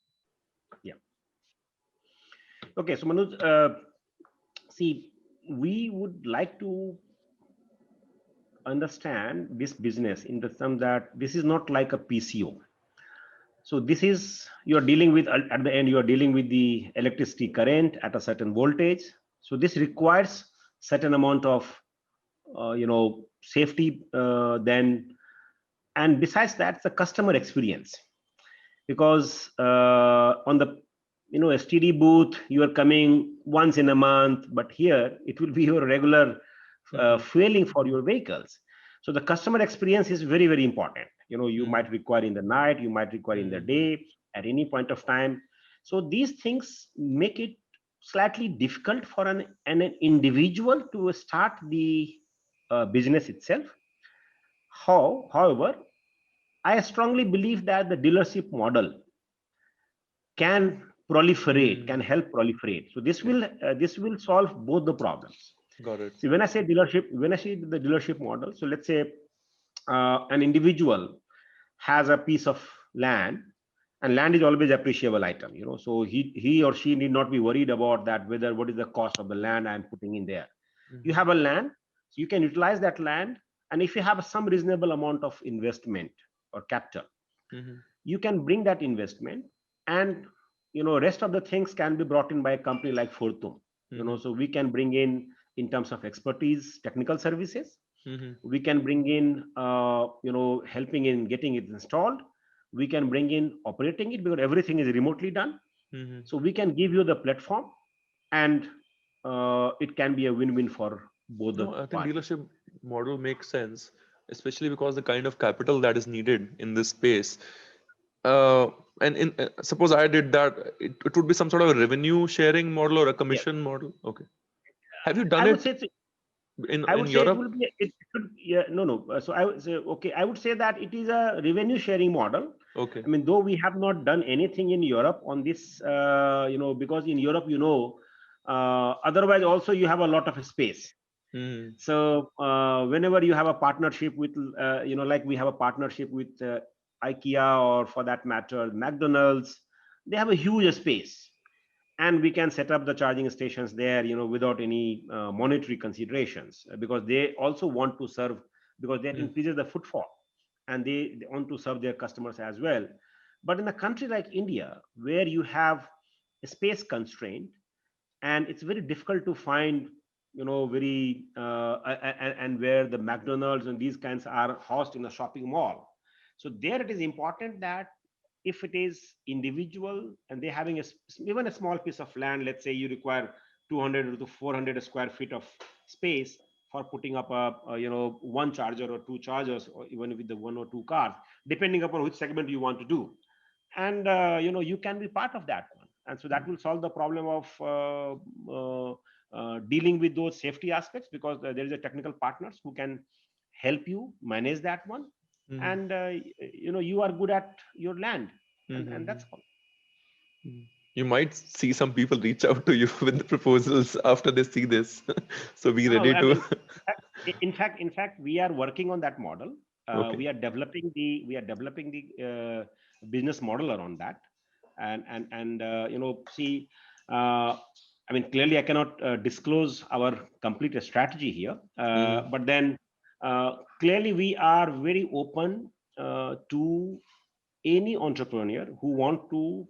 dealing with yeah. Okay, so Manoj, see, we would like to understand this business in the sense that this is not like a PCO. So this is, you are dealing with, at the end you are dealing with the electricity current at a certain voltage. So this requires certain amount of safety, then, and besides that, the customer experience, because on the STD booth you are coming once in a month, but here it will be your regular Mhm. fueling for your vehicles. So the customer experience is very, very important. You Mhm. might require in the night, you might require in the Mhm. day, at any point of time. So these things make it slightly difficult for an individual to start the business itself. However, I strongly believe that the dealership model can proliferate, can Mm. help proliferate. So Yeah. this will solve both the problems. Got it. See, when I say the dealership model, so let's say an individual has a piece of land, and land is always appreciable item. So he or she need not be worried about that, whether what is the cost of the land I'm putting in there. You Mhm. have a land, So you can utilize that land, and if you have some reasonable amount of investment or capital, Mm-hmm. you can bring that investment, and rest of the things can be brought in by a company like Fortum. Mm-hmm. So we can bring in terms of expertise, technical services. Mm-hmm. We can bring in helping in getting it installed. We can bring in operating it, because everything is remotely done. Mm-hmm. So we can give you the platform, and it can be a win-win for both the No, I think parties. dealership model makes sense, especially because the kind of capital that is needed in this space. Uh, and in suppose I did that, it would be some sort of a revenue sharing model or a Yeah, commission model. Okay. Have you done I would it say in it Europe? will be, it should, yeah, no, no. So I would say, okay, I would say that it is a revenue sharing model. Okay. I mean, though we have not done anything in Europe on this, because in Europe, otherwise also you have a lot of space. Mm-hmm. So whenever you have a partnership with, like we have a partnership with IKEA, or for that matter, McDonald's, they have a huge space, and we can set up the charging stations there, without any monetary considerations, because they also want to serve, because that increases the footfall, and they want to serve their customers as well. But in a country like India, where you have a space constraint, and it's very difficult to find, very and where the McDonald's and these kinds are housed in a shopping mall. So there it is important that if it is individual and they having even a small piece of land, let's say you require 200 to 400 square feet of space for putting up a one charger or two chargers, or even with the one or two cars, depending upon which segment you want to do. And you can be part of that one, and so that will solve the problem of dealing with those safety aspects, because there is a technical partners who can help you manage that one. Mm-hmm. And you are good at your land, and Mm-hmm. that's all. You might see some people reach out to you with the proposals after they see this. So be No, ready I to. mean, in fact, we are working on that model. Okay. We are developing the business model around that, and see, uh, I mean, clearly, I cannot disclose our complete strategy here, Mm-hmm. but then clearly, we are very open to any entrepreneur who want to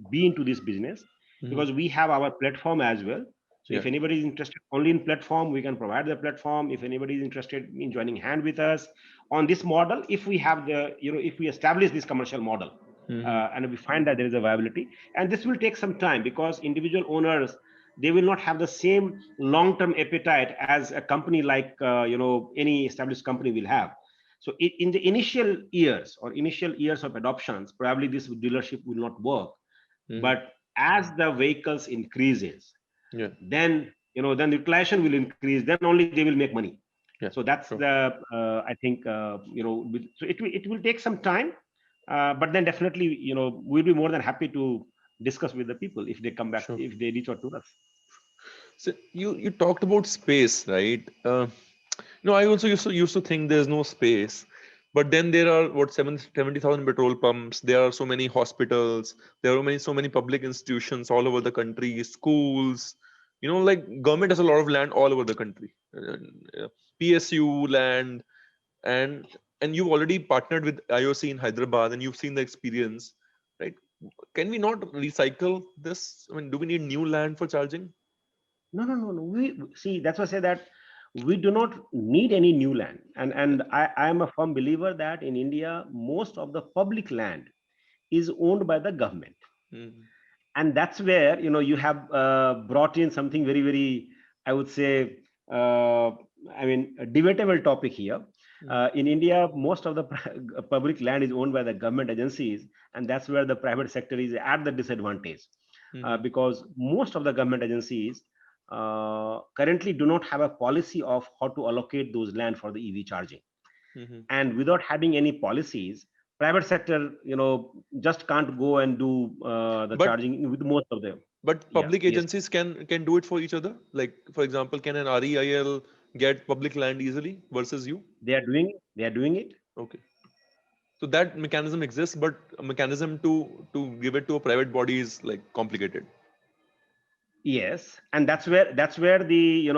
be into this business, Mm-hmm. because we have our platform as well. So Yeah. if anybody is interested only in platform, we can provide the platform. If anybody is interested in joining hand with us on this model, if we have if we establish this commercial model, Mm-hmm. and we find that there is a viability, and this will take some time, because individual owners, they will not have the same long-term appetite as a company like any established company will have. So in the initial years of adoptions, probably this dealership will not work. Mm-hmm. But as the vehicles increases, Yeah. then the utilization will increase. Then only they will make money. Yeah. So that's Sure. the I think so it will take some time, but then definitely we'll be more than happy to discuss with the people if they come back, Sure. if they reach out to us. So you talked about space, right? I also used to think there's no space, but then there are what 70,000 petrol pumps. There are so many hospitals. There are so many public institutions all over the country, schools. Like government has a lot of land all over the country. PSU land, and you've already partnered with IOC in Hyderabad, and you've seen the experience, right? Can we not recycle this? I mean, do we need new land for charging? No, no, no, no. We see, that's why I say that we do not need any new land. And I am a firm believer that in India, most of the public land is owned by the government. Mm-hmm. And that's where you have brought in something very, very, I would say, uh, I mean, a debatable topic here. In India, most of the public land is owned by the government agencies, and that's where the private sector is at the disadvantage, Mm-hmm. because most of the government agencies currently do not have a policy of how to allocate those land for the EV charging. Mm-hmm. And without having any policies, private sector just can't go and do the But charging with most of them. Yeah, public yes, agencies can do it for each other. Like for example, can an REIL get public land easily versus you? they are doing it. Okay, so that mechanism exists, but a mechanism to give it to a private body is like complicated. Yes, and that's where the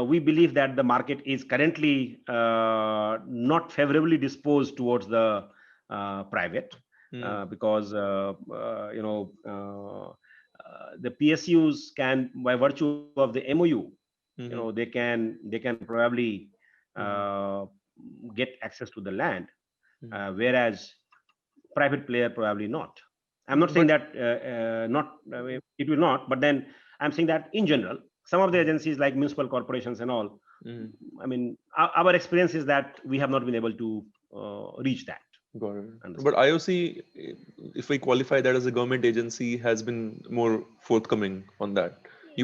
we believe that the market is currently not favorably disposed towards the private, Mm, because the PSUs can, by virtue of the MOU, mm-hmm, they can probably mm-hmm, uh, get access to the land, mm-hmm. whereas private player probably not. I'm not saying But that not it will not, but then I'm saying that in general, some of the agencies like municipal corporations and all, mm, I mean, our experience is that we have not been able to reach that got it. But understanding. IOC, if we qualify that as a government agency, has been more forthcoming on that.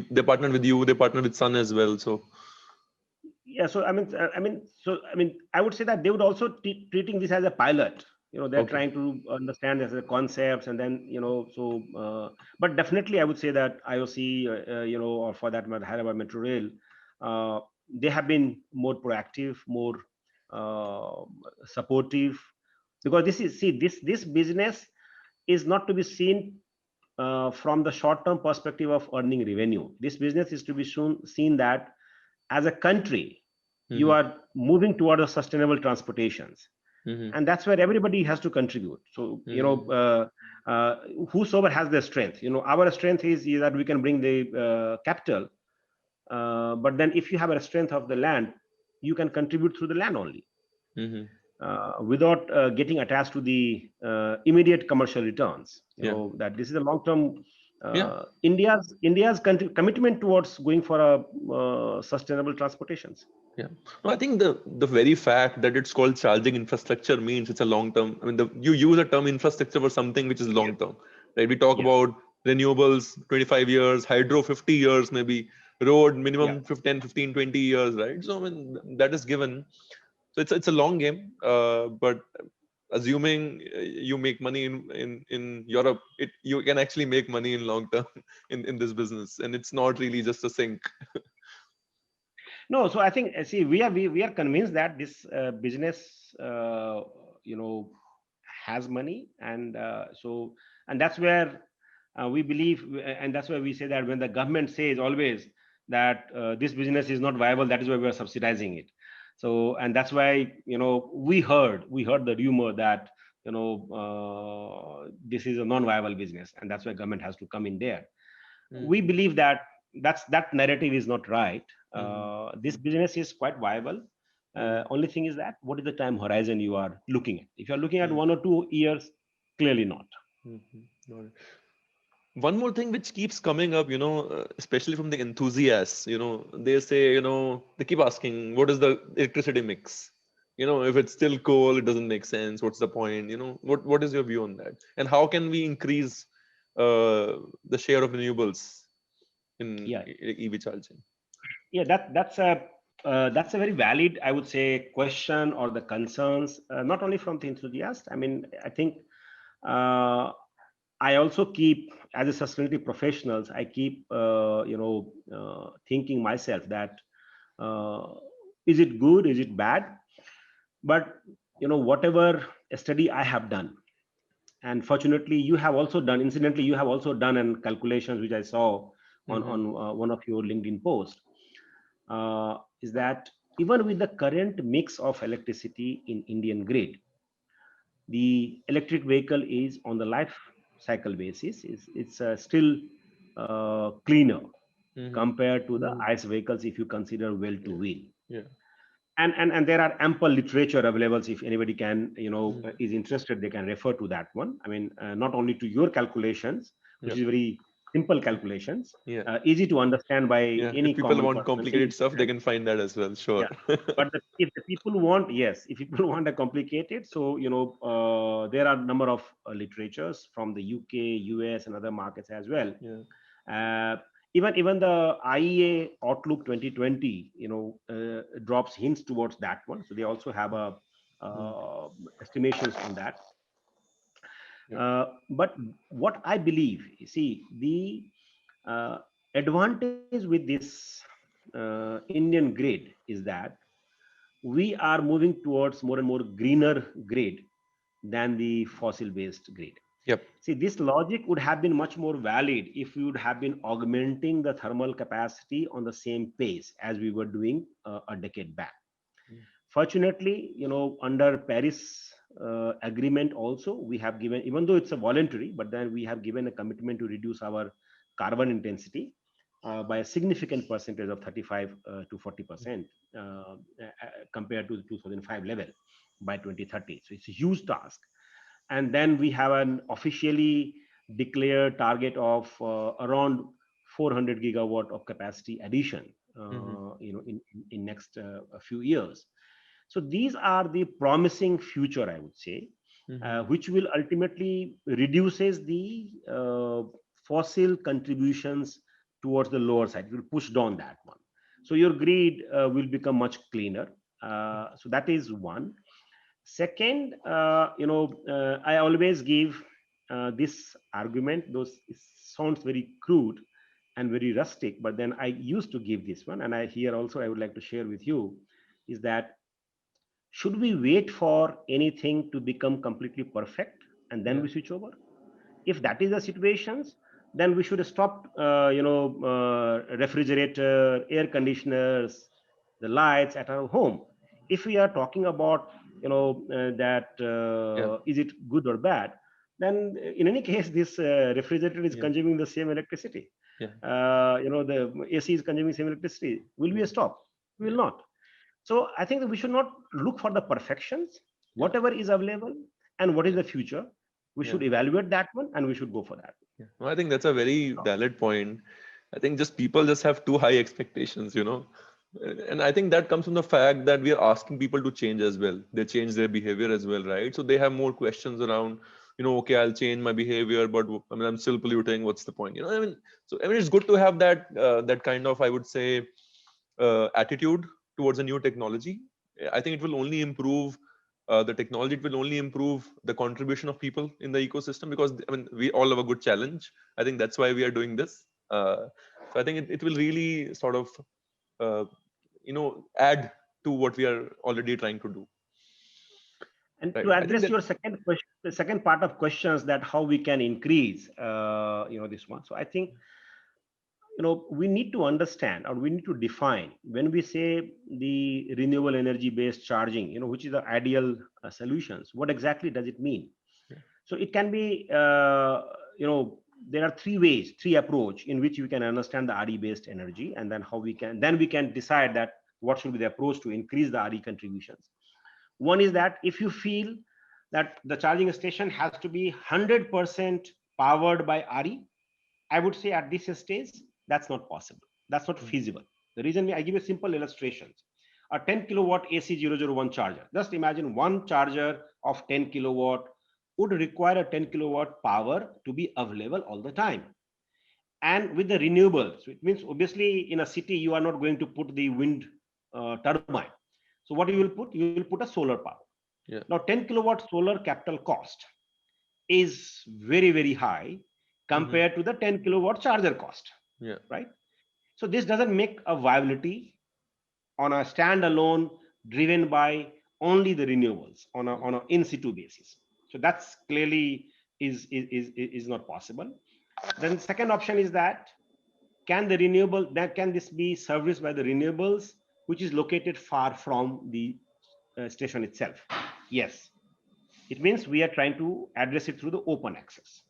They partnered with you, they partnered with Sun as well. So, Yeah, so I mean, I would say that they would also treating this as a pilot. They're okay. trying to understand as a concepts, and then but definitely I would say that IOC, or for that matter Hyderabad Metro Rail, uh, they have been more proactive, more uh, supportive, because this business is not to be seen from the short term perspective of earning revenue. This business is to be seen that as a country you Mm-hmm, are moving toward the sustainable transportations, mm-hmm, and that's where everybody has to contribute. So mm-hmm, whosoever has their strength, our strength is that we can bring the capital, but then if you have a strength of the land, you can contribute through the land only, mm-hmm. without getting attached to the immediate commercial returns. Yeah, That this is a long term yeah. India's commitment towards going for a sustainable transportations. Yeah. No, I think the very fact that it's called charging infrastructure means it's a long term. I mean, you use a term infrastructure for something which is long Yes. term, right? We talk Yeah. about renewables 25 years, hydro 50 years, maybe road Yeah. minimum 15, 15, 20 years, right? So I mean that is given. So it's a long game. But assuming you make money in Europe, you can actually make money in long term in this business, and it's not really just a sink. No, so I think, see, we are convinced that this business, you know, has money, and and that's where we believe, and that's why we say that when the government says always that this business is not viable, that is why we are subsidizing it. So, and that's why we heard the rumor that this is a non-viable business, and that's why government has to come in there. We Mm-hmm. believe that that narrative is not right. Mm-hmm. This business is quite viable. Only thing is that what is the time horizon you are looking at? If you are looking at 1 or 2 years, clearly not. Mm-hmm. One more thing which keeps coming up, especially from the enthusiasts, they say, they keep asking, what is the electricity mix? If it's still coal, it doesn't make sense. What's the point? What is your view on that? And how can we increase the share of renewables in Yeah, EV charging? yeah, that's a very valid, I would say, question, or the concerns, not only from the enthusiast. I mean, I think uh, I also keep, as a sustainability professionals, I keep thinking myself that uh, is it good, is it bad? But whatever study I have done, and fortunately you have also done, incidentally you have also done an calculations which I saw Mm-hmm. on one of your LinkedIn posts, is that even with the current mix of electricity in Indian grid, the electric vehicle is on the life cycle basis is it's still cleaner Mm-hmm. compared to the ICE vehicles, if you consider well to Yeah. wheel. Yeah. And there are ample literature available. So if anybody can Mm. is interested, they can refer to that one. I mean, not only to your calculations, which Yeah. is very simple calculations, Yeah. easy to understand by Yeah. If any people common want person, complicated any stuff, they student. can find that as well. Sure. Yeah, but if the people want, yes, if people want a complicated, so there are number of literatures from the UK, US, and other markets as well. Yeah. uh, even the IEA Outlook 2020, drops hints towards that one. So they also have a Mm. estimations on that. Yeah. But what I believe, you see, the uh, advantage with this Indian grid is that we are moving towards more and more greener grid than the fossil based grid. Yep. See, this logic would have been much more valid if we would have been augmenting the thermal capacity on the same pace as we were doing a decade back. Mm. Fortunately, under Paris agreement also, we have given, even though it's a voluntary, but then we have given a commitment to reduce our carbon intensity by a significant percentage of 35 to 40% compared to the 2005 level by 2030. So it's a huge task. And then we have an officially declared target of around 400 gigawatt of capacity addition, Mhm. in next a few years. So these are the promising future, I would say, Mhm. which will ultimately reduces the fossil contributions towards the lower side. It will push down that one. So your grid will become much cleaner. So that is one. Second, I always give this argument. Those it sounds very crude and very rustic, but then I used to give this one, and I here also I would like to share with you is that should we wait for anything to become completely perfect and then Yeah. we switch over? If that is the situations, then we should stop refrigerator, air conditioners, the lights at our home. If we are talking about that Yeah. is it good or bad, then in any case this refrigerator is Yeah. consuming the same electricity. Yeah. The AC is consuming same electricity. Will we Yeah. stop? We will Yeah. not. So I think that we should not look for the perfections. Yeah. Whatever is available and what is Yeah. the future, we Yeah. should evaluate that one and we should go for that. Yeah. No, I think that's a very valid point. I think just people just have too high expectations, you know. And I think that comes from the fact that we are asking people to change as well. They change their behavior as well, right? So they have more questions around, okay, I'll change my behavior, but I mean, I'm still polluting. What's the point? I mean, so I mean, it's good to have that kind of, I would say, attitude towards a new technology. I think it will only improve the technology. It will only improve the contribution of people in the ecosystem because I mean we all have a good challenge. I think that's why we are doing this. So I think it will really sort of uh, add to what we are already trying to do. And to Right. I think address that your second question, the second part of questions that how we can increase, this one. So I think we need to understand or we need to define when we say the renewable energy based charging, which is the ideal solutions. What exactly does it mean? yeah. So it can be, there are three ways, three approach in which we can understand the RE based energy, and then how we can decide that what should be the approach to increase the RE contributions. One is that if you feel that the charging station has to be 100% powered by RE, I would say at this stage, that's not possible. That's not Mm. feasible. The reason I give you simple illustrations. A 10 kilowatt AC001 charger. Just imagine one charger of 10 kilowatt would require a 10 kilowatt power to be available all the time. And with the renewables, so it means obviously in a city, you are not going to put the wind turbine. So what you will put? You will put a solar power. Yeah. Now 10 kilowatt solar capital cost is very, very high Hmm. compared to the 10 kilowatt charger cost, Yeah. right? So this doesn't make a viability on a standalone driven by only the renewables on a in situ basis. So that's clearly is not possible. Then the second option is that can this be serviced by the renewables which is located far from the station itself? Yes, it means we are trying to address it through the open access.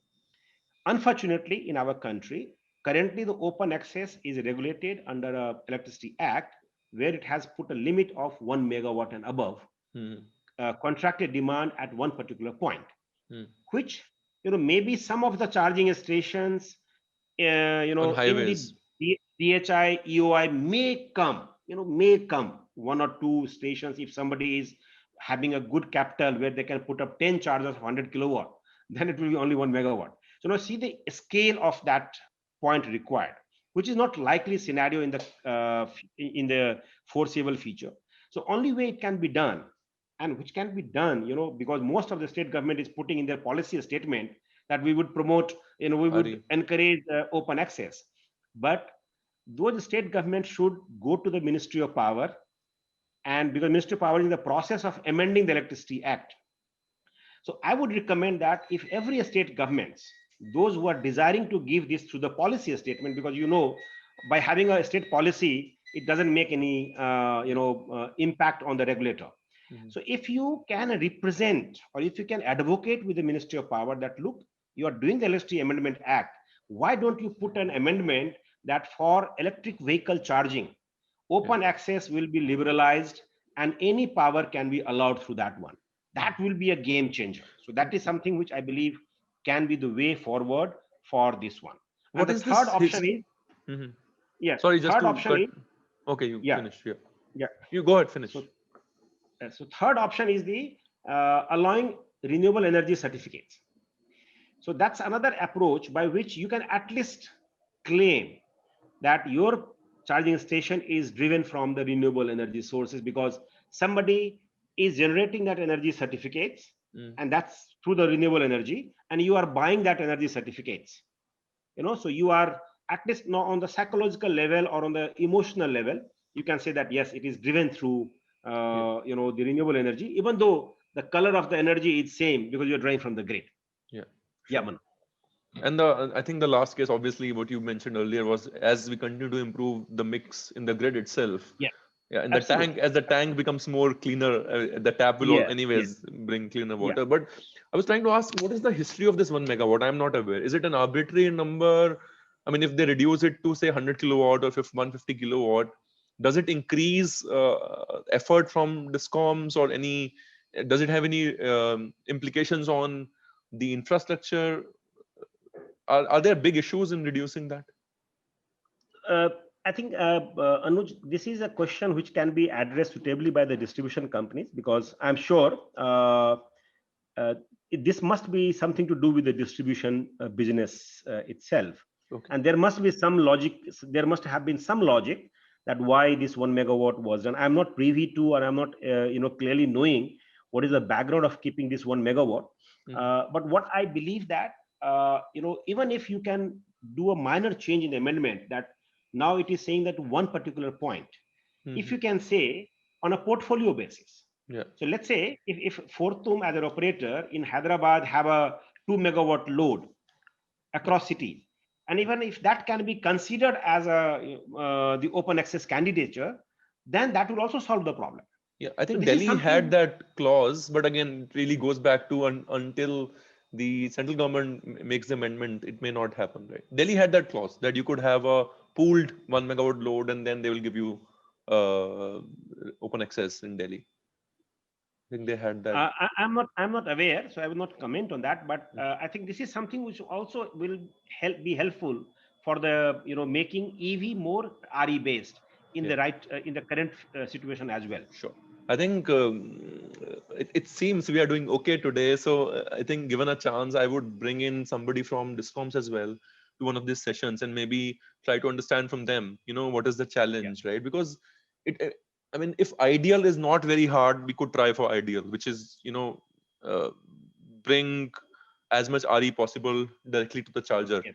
Unfortunately, in our country, currently the open access is regulated under a Electricity Act, where it has put a limit of 1 megawatt and above Hmm. contracted demand at one particular point, Hmm. which maybe some of the charging stations, On in the highways. DHI EOI may come one or two stations if somebody is having a good capital where they can put up 10 chargers of 100 kilowatt, then it will be only 1 megawatt. So now see the scale of that point required, which is not likely scenario in the foreseeable future. So only way it can be done, and which can be done, because most of the state government is putting in their policy statement that we would promote, we would Ari. encourage open access. But those state government should go to the Ministry of Power, and because Ministry of Power is in the process of amending the Electricity Act, So I would recommend that if every state governments, those who are desiring to give this through the policy statement, because by having a state policy, it doesn't make any impact on the regulator. Mhm. So if you can represent or if you can advocate with the Ministry of Power that look, you are doing the Electricity Amendment Act, why don't you put an amendment that for electric vehicle charging, Yeah. open access will be liberalized and any power can be allowed through that one. That will be a game changer. So that is something which I believe can be the way forward for this one. And What the is third this option his? is, Mhm. yeah, Sorry, just third to option cut. is, Okay, you yeah, finish. Yeah, yeah. you go ahead. Finish. So, so third option is the allowing renewable energy certificates. So that's another approach by which you can at least claim that your charging station is driven from the renewable energy sources because somebody is generating that energy certificates, Mm. and that's through the renewable energy, and you are buying that energy certificates. So you are at least not on the psychological level or on the emotional level, you can say that yes, it is driven through Yeah, the renewable energy, even though the color of the energy is same because you're drawing from the grid. yeah, Yeah, sure. man. And I think the last case, obviously, what you mentioned earlier was as we continue to improve the mix in the grid itself. Yeah, Yeah, and the tank, absolutely. as the tank becomes more cleaner, the tap will Yes, yes, anyways bring cleaner yeah. water. But I was trying to ask, what is the history of this 1 megawatt? I'm not aware. Is it an arbitrary number? I mean, if they reduce it to say 100 kilowatt or 150 kilowatt, does it increase effort from discoms or any? Does it have any implications on the infrastructure? Are there big issues in reducing that? Uh, I think, Anuj, this is a question which can be addressed suitably by the distribution companies because I'm sure uh, this must be something to do with the distribution business itself. Okay. And there must be some logic, there must have been some logic that why this 1 megawatt was done. I'm not privy to, or I'm not, clearly knowing what is the background of keeping this 1 megawatt. Mhm. But what I believe that, even if you can do a minor change in the amendment that now it is saying that one particular point, if Mhm. you can say on a portfolio basis. Yeah. So let's say if Fortum as an operator in Hyderabad have a 2 megawatt load across cities, and even if that can be considered as the open access candidature, then that will also solve the problem. Yeah, I So think this is Delhi had something. that clause, but again, it really goes back to until the central government makes the amendment, it may not happen, right? Delhi had that clause that you could have a pooled 1 megawatt load and then they will give you uh, open access in Delhi. I think they had that. I'm not aware, so I will not comment on that. But I think this is something which also will be helpful for the making EV more RE based in Yeah. in the current situation as well. Sure. I think it seems we are doing okay today. So I think given a chance, I would bring in somebody from Discoms as well to one of these sessions and maybe try to understand from them, what is the Yeah. challenge, right? Because I mean, if ideal is not very hard, we could try for ideal, which is, uh, bring as much RE possible directly to the charger, Yes.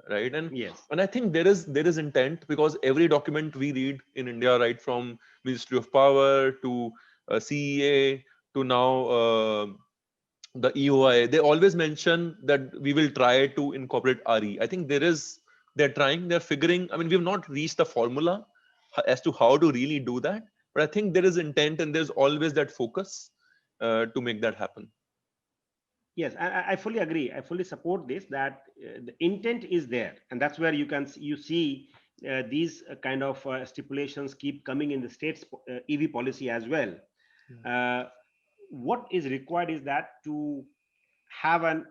right? and Yes. and I think there is intent because every document we read in India, right from Ministry of Power to CEA to now the EOI, they always mention that we will try to incorporate RE. I think they're figuring. I mean, we have not reached the formula as to how to really do that, but I think there is intent and there's always that focus to make that happen. Yes, I fully agree. I fully support this. That the intent is there, and that's where you see these kind of stipulations keep coming in the state's EV policy as well. Uh, what is required is that to have an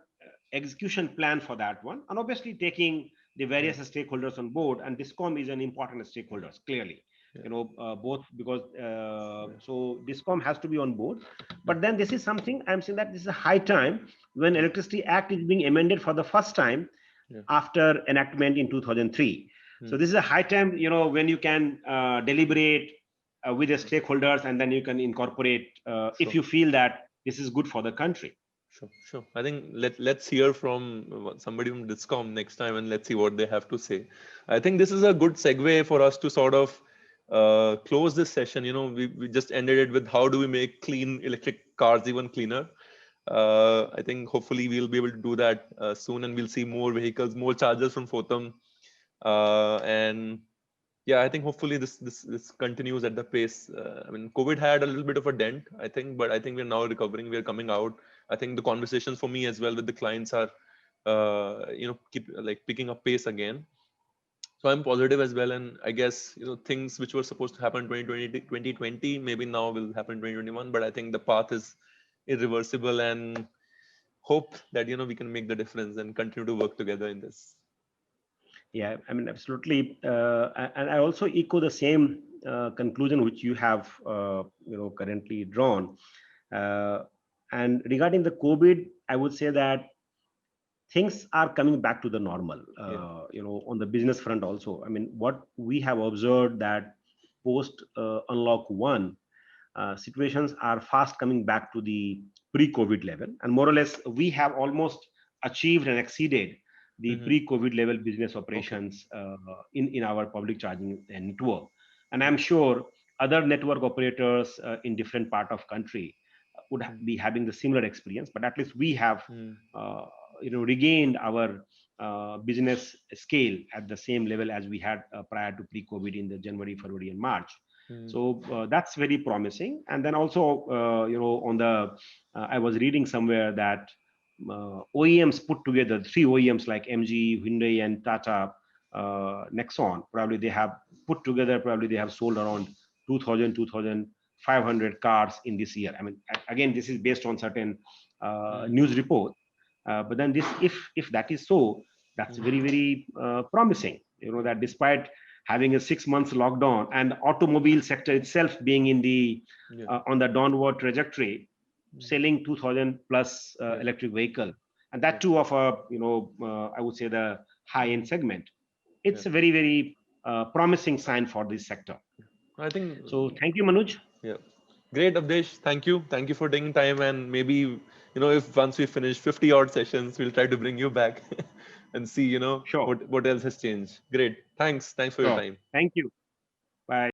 execution plan for that one, and obviously taking the Yeah, various stakeholders on board, and Discom is an important stakeholder clearly, yeah, both because yeah, so Discom has to be on board. yeah. But then this is something I'm saying that this is a high time when Electricity Act is being amended for the first time Yeah. after enactment in 2003. So Hmm. this is a high time, when you can deliberate with the stakeholders, and then you can incorporate if Sure. you feel that this is good for the country. Sure, sure. I think let's hear from somebody from Discom next time, and let's see what they have to say. I think this is a good segue for us to sort of close this session. We just ended it with how do we make clean electric cars even cleaner. I think hopefully we'll be able to do that soon, and we'll see more vehicles, more chargers from Fortum. And yeah, I think hopefully this continues at the pace. I mean, COVID had a little bit of a dent, I think, but I think we're now recovering. We're coming out. I think the conversations for me as well with the clients are, keep like picking up pace again. So I'm positive as well, and I guess things which were supposed to happen 2020 maybe now will happen 2021. But I think the path is irreversible, and hope that we can make the difference and continue to work together in this. Yeah, I mean, absolutely. And I also echo the same conclusion which you have, currently drawn. Uh, and regarding the COVID, I would say that things are coming back to the normal, Yeah. on the business front also. I mean, what we have observed that post unlock one, situations are fast coming back to the pre-COVID level, and more or less we have almost achieved and exceeded the Mm-hmm. pre-COVID level business Okay. operations in our public charging network. And Yeah. I'm sure other network operators in different part of country would be having the similar experience, but at least we have Mm-hmm. uh, regained our business scale at the same level as we had prior to pre-COVID in the January, February, and March. Mm-hmm. So that's very promising. And then also, on the I was reading somewhere that OEMs put together, three OEMs like MG, Hyundai, and Tata, Nexon. Probably they have put together. Probably they have sold around 2,000, 2,500 cars in this year. I mean, again, this is based on certain news report. But then this, if that is so, that's very Mm-hmm. very promising. That despite having a 6 months lockdown and automobile sector itself being in the Yeah. on the downward trajectory, Mm. selling 2,000 plus Yeah. electric vehicle, and Yeah. that too of a I would say the high end Mm-hmm. segment. Yeah. It's a very very promising sign for this sector. I think, So thank you, Manoj. yeah. Great, Abdesh. Thank you. Thank you for taking time. And maybe, if once we finish 50 odd sessions, we'll try to bring you back and see, Sure, what else has changed. Great. Thanks. Thanks for your sure. time. Thank you. Bye.